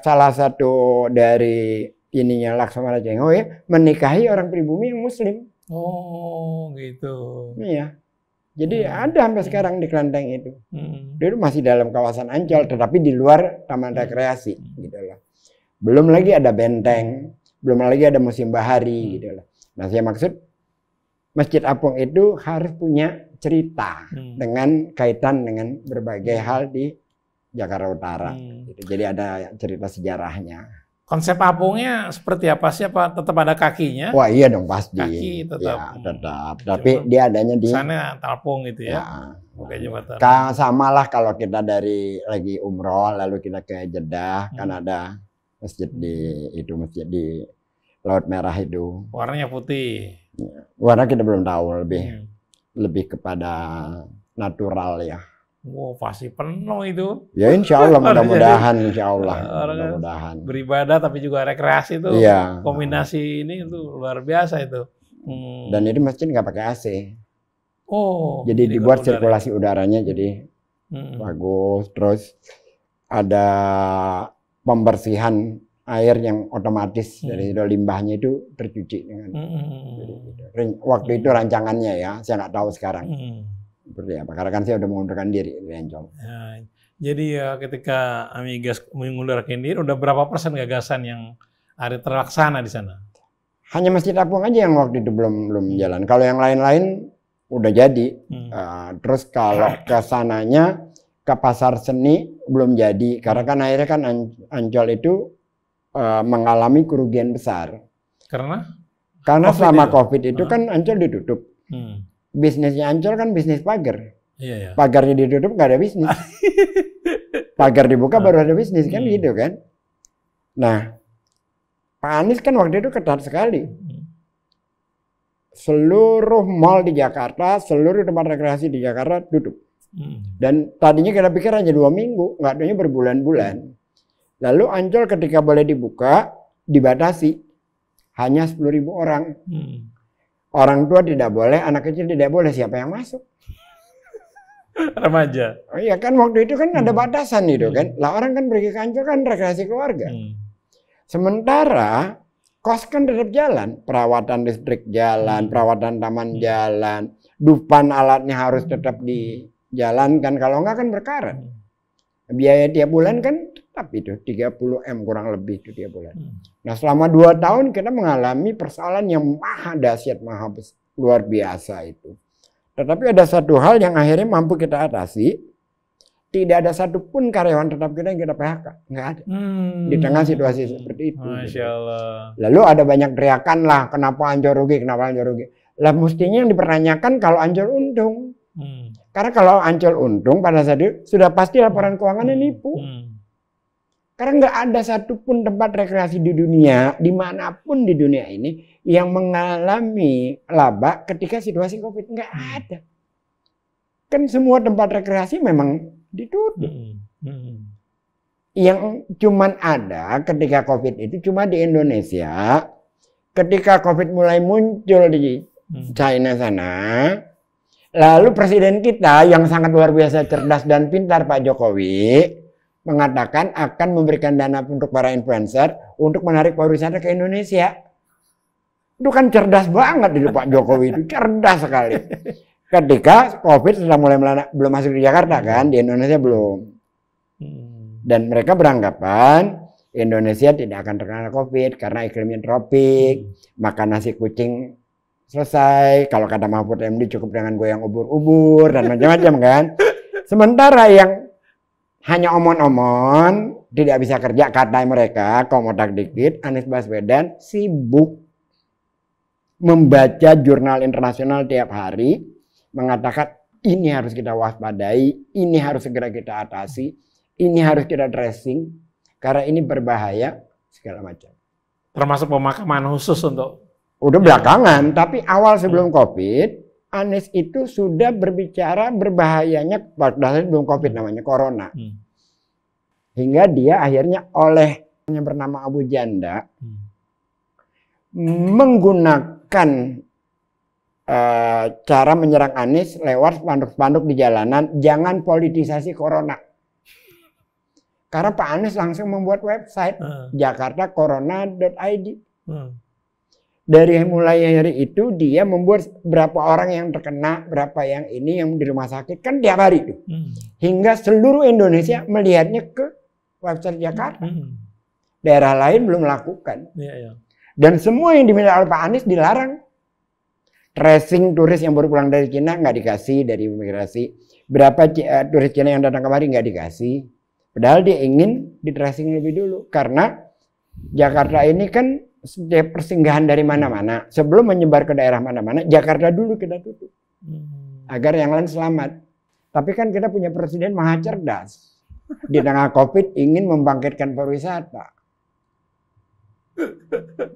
salah satu dari ininya Laksamana Cengho menikahi orang pribumi yang Muslim. Oh, gitu. Iya. Jadi ada sampai sekarang di kelenteng itu. Itu masih dalam kawasan Ancol, tetapi di luar taman rekreasi, gitu loh. Belum lagi ada benteng, belum lagi ada museum bahari, gitu loh. Nah, saya maksud Masjid Apung itu harus punya cerita dengan kaitan dengan berbagai hal di Jakarta Utara. Gitu. Jadi ada cerita sejarahnya. Konsep apungnya seperti apa sih? Apa tetap ada kakinya? Wah iya dong pasti. Kaki tetap. Ya, tetap. Tapi dia adanya di sana talpung gitu ya. Oke, jembatan. Sama lah kalau kita dari lagi umroh lalu kita ke Jeddah kan ada masjid masjid di Laut Merah itu. Warnanya putih. Warna kita belum tahu, lebih kepada natural ya. Wow, pasti penuh itu. Ya insya Allah mudah-mudahan, insya Allah mudah-mudahan. Beribadah tapi juga rekreasi itu. Iya. Kombinasi ini itu luar biasa itu. Dan ini masjid nggak pakai AC. Oh. Jadi dibuat sirkulasi udaranya jadi bagus. Terus ada pembersihan air yang otomatis dari limbahnya itu tercuci dengan waktu itu rancangannya ya, saya nggak tahu sekarang seperti apa karena kan saya udah mengundurkan diri di Ancol. Ya, jadi ya ketika Amigas mengundurkan diri, udah berapa persen gagasan yang ada terlaksana di sana? Hanya Masjid Apung aja yang waktu itu belum jalan. Kalau yang lain-lain udah jadi. Terus kalau ke sananya ke pasar seni belum jadi karena kan akhirnya kan Ancol itu mengalami kerugian besar. Karena COVID selama COVID itu kan Ancol ditutup. Bisnisnya Ancol kan bisnis pagar. Iya. Pagarnya ditutup nggak ada bisnis. Pagar dibuka baru ada bisnis kan gitu kan. Nah, Pak Anies kan waktu itu ketat sekali. Seluruh mal di Jakarta, seluruh tempat rekreasi di Jakarta tutup. Dan tadinya kita pikir hanya 2 minggu, nggak adanya berbulan-bulan. Lalu Ancol ketika boleh dibuka, dibatasi. Hanya 10.000 orang. Orang tua tidak boleh, anak kecil tidak boleh. Siapa yang masuk? Remaja. Oh iya kan waktu itu kan ada batasan itu kan. Lah orang kan pergi ke Ancol kan rekreasi keluarga. Sementara kos kan tetap jalan. Perawatan listrik jalan, perawatan taman jalan. Dupan alatnya harus tetap dijalankan. Kalau enggak kan berkarat. Biaya tiap bulan kan tetap itu 30 M kurang lebih itu tiap bulan. Nah selama 2 tahun kita mengalami persoalan yang maha dahsyat, maha luar biasa itu. Tetapi ada satu hal yang akhirnya mampu kita atasi. Tidak ada satupun karyawan tetap kita yang kita PHK, nggak ada. Di tengah situasi seperti itu. Masya Allah. Lalu ada banyak teriakan lah, kenapa Ancol rugi, kenapa Ancol rugi. Lah mestinya yang dipertanyakan kalau Ancol untung. Karena kalau Ancol untung pada saat itu sudah pasti laporan keuangannya nipu. Karena nggak ada satupun tempat rekreasi di dunia, dimanapun di dunia ini, yang mengalami laba ketika situasi COVID. Nggak ada. Kan semua tempat rekreasi memang ditutup. Yang cuman ada ketika COVID itu cuma di Indonesia. Ketika COVID mulai muncul di China sana, lalu presiden kita yang sangat luar biasa cerdas dan pintar, Pak Jokowi, mengatakan akan memberikan dana untuk para influencer untuk menarik pariwisata ke Indonesia. Itu kan cerdas banget itu Pak Jokowi itu, cerdas sekali. Ketika COVID sudah mulai belum masuk di Jakarta kan, di Indonesia belum. Dan mereka beranggapan Indonesia tidak akan terkena COVID karena iklimnya tropik, makan nasi kucing selesai. Kalau kata Mahfud MD cukup dengan goyang ubur-ubur dan macam-macam kan. Sementara yang hanya omon-omon, tidak bisa kerja kata mereka, komodak dikit, Anies Baswedan sibuk membaca jurnal internasional tiap hari, mengatakan ini harus kita waspadai, ini harus segera kita atasi, ini harus kita tracing, karena ini berbahaya, segala macam. Termasuk pemakaman khusus untuk... Udah belakangan, tapi awal sebelum COVID, Anies itu sudah berbicara berbahayanya, padahal sebelum COVID namanya Corona. Hingga dia akhirnya oleh yang bernama Abu Janda, menggunakan cara menyerang Anies lewat spanduk-spanduk di jalanan, jangan politisasi Corona. Karena Pak Anies langsung membuat website jakartacorona.id. Dari mulai hari itu dia membuat berapa orang yang terkena, berapa yang ini yang di rumah sakit, kan tiap hari itu. Hingga seluruh Indonesia melihatnya ke website Jakarta. Daerah lain belum melakukan. Dan semua yang diminta oleh Pak Anies dilarang. Tracing turis yang baru pulang dari Cina nggak dikasih dari imigrasi. Berapa turis Cina yang datang kemari nggak dikasih. Padahal dia ingin di tracing lebih dulu. Karena Jakarta ini kan setiap persinggahan dari mana-mana. Sebelum menyebar ke daerah mana-mana, Jakarta dulu kita tutup. Agar yang lain selamat. Tapi kan kita punya presiden maha cerdas. Di tengah COVID ingin membangkitkan pariwisata.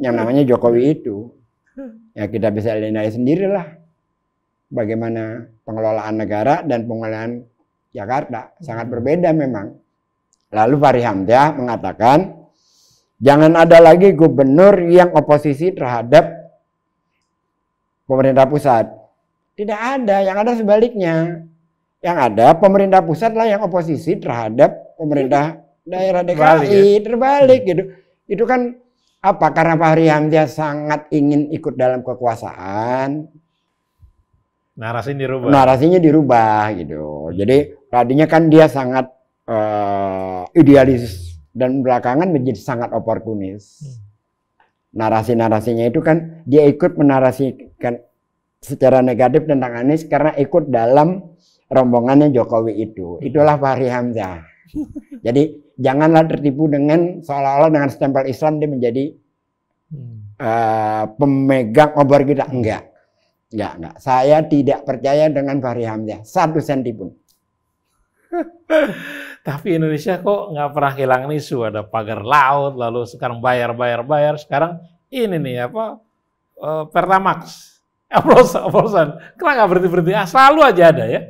Yang namanya Jokowi itu. Ya kita bisa nilai sendirilah. Bagaimana pengelolaan negara dan pengelolaan Jakarta. Sangat berbeda memang. Lalu Fahri Hamzah mengatakan, jangan ada lagi gubernur yang oposisi terhadap pemerintah pusat. Tidak ada, yang ada sebaliknya. Yang ada pemerintah pusat lah yang oposisi terhadap pemerintah daerah DKI. Terbalik gitu. Itu kan apa? Karena Fahri Hamzah sangat ingin ikut dalam kekuasaan. Narasinya dirubah gitu. Jadi tadinya kan dia sangat idealis. Dan belakangan menjadi sangat oportunis. Narasi-narasinya itu kan dia ikut menarasikan secara negatif tentang Anies karena ikut dalam rombongannya Jokowi itu. Itulah Fahri Hamzah. Jadi janganlah tertipu dengan seolah-olah dengan stempel Islam dia menjadi pemegang obor kita. Enggak. Saya tidak percaya dengan Fahri Hamzah 1 senti pun. Tapi Indonesia kok nggak pernah kehilangan isu, ada pagar laut, lalu sekarang bayar, sekarang ini nih apa Pertamax, oplosan, kenapa nggak berhenti, selalu aja ada ya?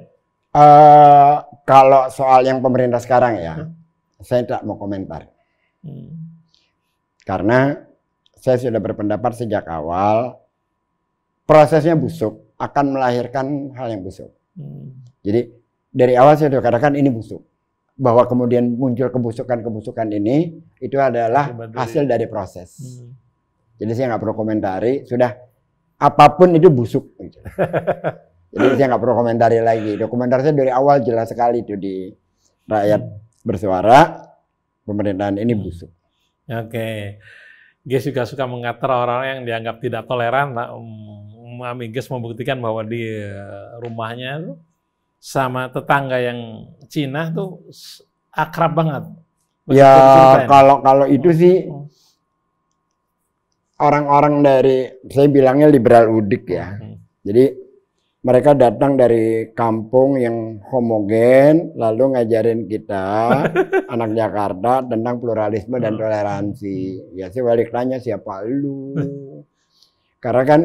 Kalau soal yang pemerintah sekarang ya, saya tidak mau komentar, karena saya sudah berpendapat sejak awal prosesnya busuk, akan melahirkan hal yang busuk. Jadi dari awal saya sudah katakan ini busuk. Bahwa kemudian muncul kebusukan ini itu adalah hasil dari proses. Jadi saya nggak perlu komentari, sudah apapun itu busuk. Gitu. Jadi saya nggak perlu komentari lagi. Dokumentasi dari awal jelas sekali itu di Rakyat Bersuara, pemerintahan ini busuk. Oke, Ges juga suka mengatur orang yang dianggap tidak toleran. Ges membuktikan bahwa di rumahnya tuh sama tetangga yang Cina tuh akrab banget. Ya kalau itu sih orang-orang dari, saya bilangnya liberal udik ya. Jadi mereka datang dari kampung yang homogen, lalu ngajarin kita anak Jakarta tentang pluralisme dan toleransi. Ya saya balik tanya siapa lu? Karena kan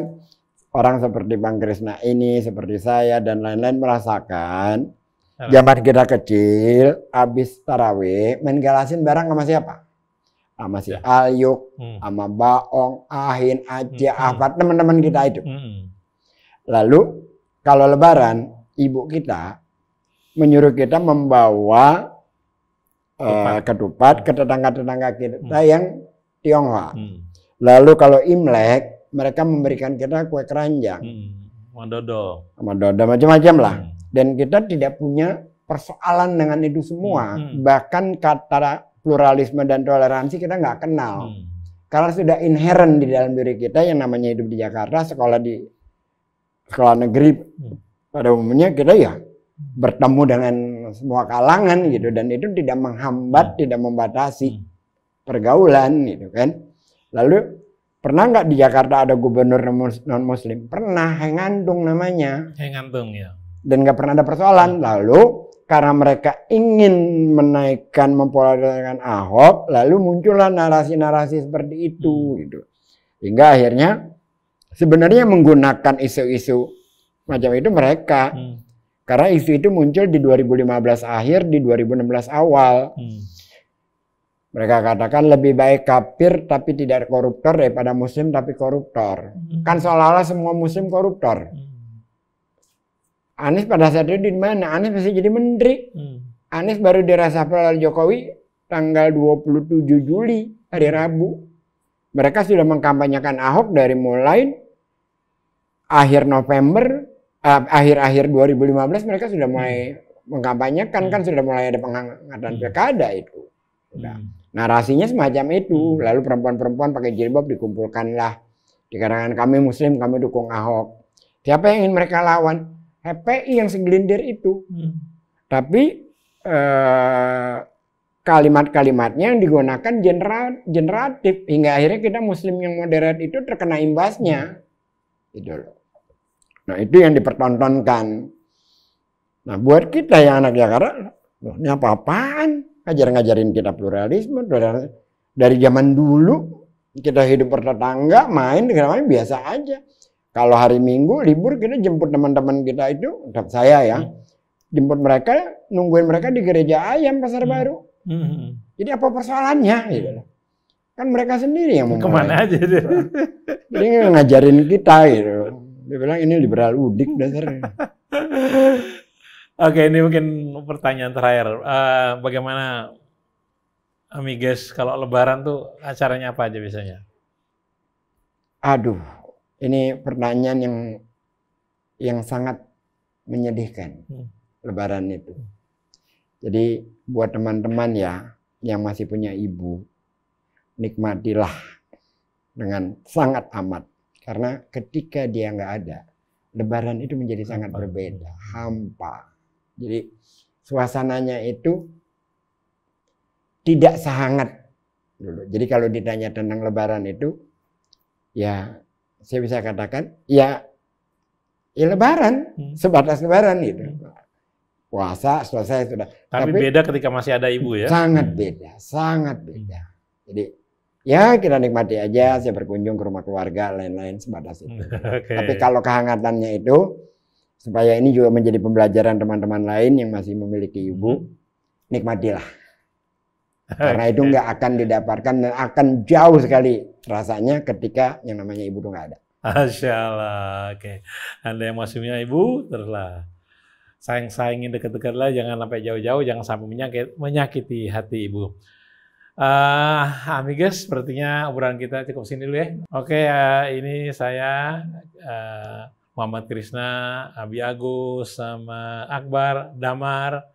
orang seperti Bang Krisna ini, seperti saya, dan lain-lain merasakan zaman kita kecil, habis tarawih, main galasin bareng sama siapa? Sama si Alyuk, sama Baong, Ahin, Aceh, Ahmad, teman-teman kita itu. Lalu, kalau lebaran, ibu kita menyuruh kita membawa ketupat ke tetangga-tetangga kita yang Tionghoa. Lalu kalau Imlek, mereka memberikan kita kue keranjang, Madodo, macam-macam lah. Dan kita tidak punya persoalan dengan itu semua. Bahkan kata pluralisme dan toleransi kita nggak kenal. Karena sudah inherent di dalam diri kita yang namanya hidup di Jakarta, sekolah di sekolah negeri, pada umumnya kita ya bertemu dengan semua kalangan gitu, dan itu tidak menghambat, tidak membatasi pergaulan gitu kan. Lalu pernah nggak di Jakarta ada gubernur non muslim? Pernah, Hengantung namanya. Hengantung ya. Dan nggak pernah ada persoalan. Lalu karena mereka ingin menaikkan, mempolariskan Ahok, lalu muncullah narasi-narasi seperti itu gitu. Hingga akhirnya sebenarnya menggunakan isu-isu macam itu mereka. Karena isu itu muncul di 2015 akhir, di 2016 awal. Mereka katakan lebih baik kafir tapi tidak koruptor daripada muslim tapi koruptor. Kan seolah-olah semua muslim koruptor. Anies pada saat itu di mana? Anies masih jadi menteri. Anies baru diresapel oleh Jokowi tanggal 27 Juli, hari Rabu. Mereka sudah mengkampanyekan Ahok dari mulai akhir November, akhir-akhir 2015 mereka sudah mulai mengkampanyekan, kan sudah mulai ada pengangkatan pilkada itu. Udah. Narasinya semacam itu. Lalu perempuan-perempuan pakai jilbab dikumpulkanlah. Dikatakan kami muslim, kami dukung Ahok. Siapa yang ingin mereka lawan? HPI yang segelintir itu. Tapi kalimat-kalimatnya yang digunakan generatif. Hingga akhirnya kita muslim yang moderat itu terkena imbasnya. Gitu loh. Nah itu yang dipertontonkan. Nah buat kita yang anak Jakarta, ini apa-apaan? Ngajarin kita pluralisme. Dari zaman dulu kita hidup bertetangga, main dengan main biasa aja. Kalau hari Minggu libur kita jemput teman-teman kita itu, saya ya, jemput mereka, nungguin mereka di gereja ayam Pasar Baru. Jadi apa persoalannya? Gitu. Kan mereka sendiri yang mau kemana aja deh. Jadi ngajarin kita gitu. Dia bilang ini liberal udik dasarnya. Oke, ini mungkin pertanyaan terakhir. Bagaimana Amigas kalau Lebaran tuh acaranya apa aja biasanya? Aduh. Ini pertanyaan yang sangat menyedihkan, Lebaran itu. Jadi buat teman-teman ya yang masih punya ibu, nikmatilah dengan sangat amat. Karena ketika dia nggak ada, Lebaran itu menjadi sangat berbeda, hampa. Jadi suasananya itu tidak sehangat dulu. Jadi kalau ditanya tentang Lebaran itu, ya saya bisa katakan ya Lebaran, sebatas Lebaran gitu. Puasa selesai sudah. Tapi beda ketika masih ada ibu ya. Sangat beda, sangat beda. Jadi ya kita nikmati aja, saya berkunjung ke rumah keluarga, lain-lain sebatas itu. Tapi kalau kehangatannya itu, supaya ini juga menjadi pembelajaran teman-teman lain yang masih memiliki ibu, nikmatilah. Karena itu nggak akan didapatkan dan akan jauh sekali rasanya ketika yang namanya ibu itu nggak ada. Masya Allah. Oke. Anda yang masih punya ibu, teruslah sayang-sayangin dekat-dekat lah, jangan sampai jauh-jauh, jangan sampai menyakiti hati ibu. Amigas, sepertinya obrolan kita cukup sini dulu ya. Oke, ini saya Muhammad Krisna, Abi Agus, sama Akbar, Damar,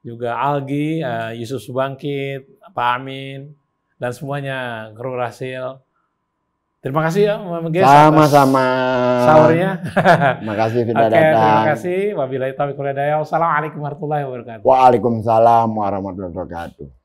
juga Algi, Yusuf Subangkit, Pak Amin, dan semuanya, kru Rasil. Terima kasih ya, Amigas. Sama-sama. Sahurnya. Terima kasih sudah datang. Terima kasih. Wabillahi taufiq wal hidayah. Wassalamualaikum warahmatullahi wabarakatuh. Waalaikumsalam warahmatullahi wabarakatuh.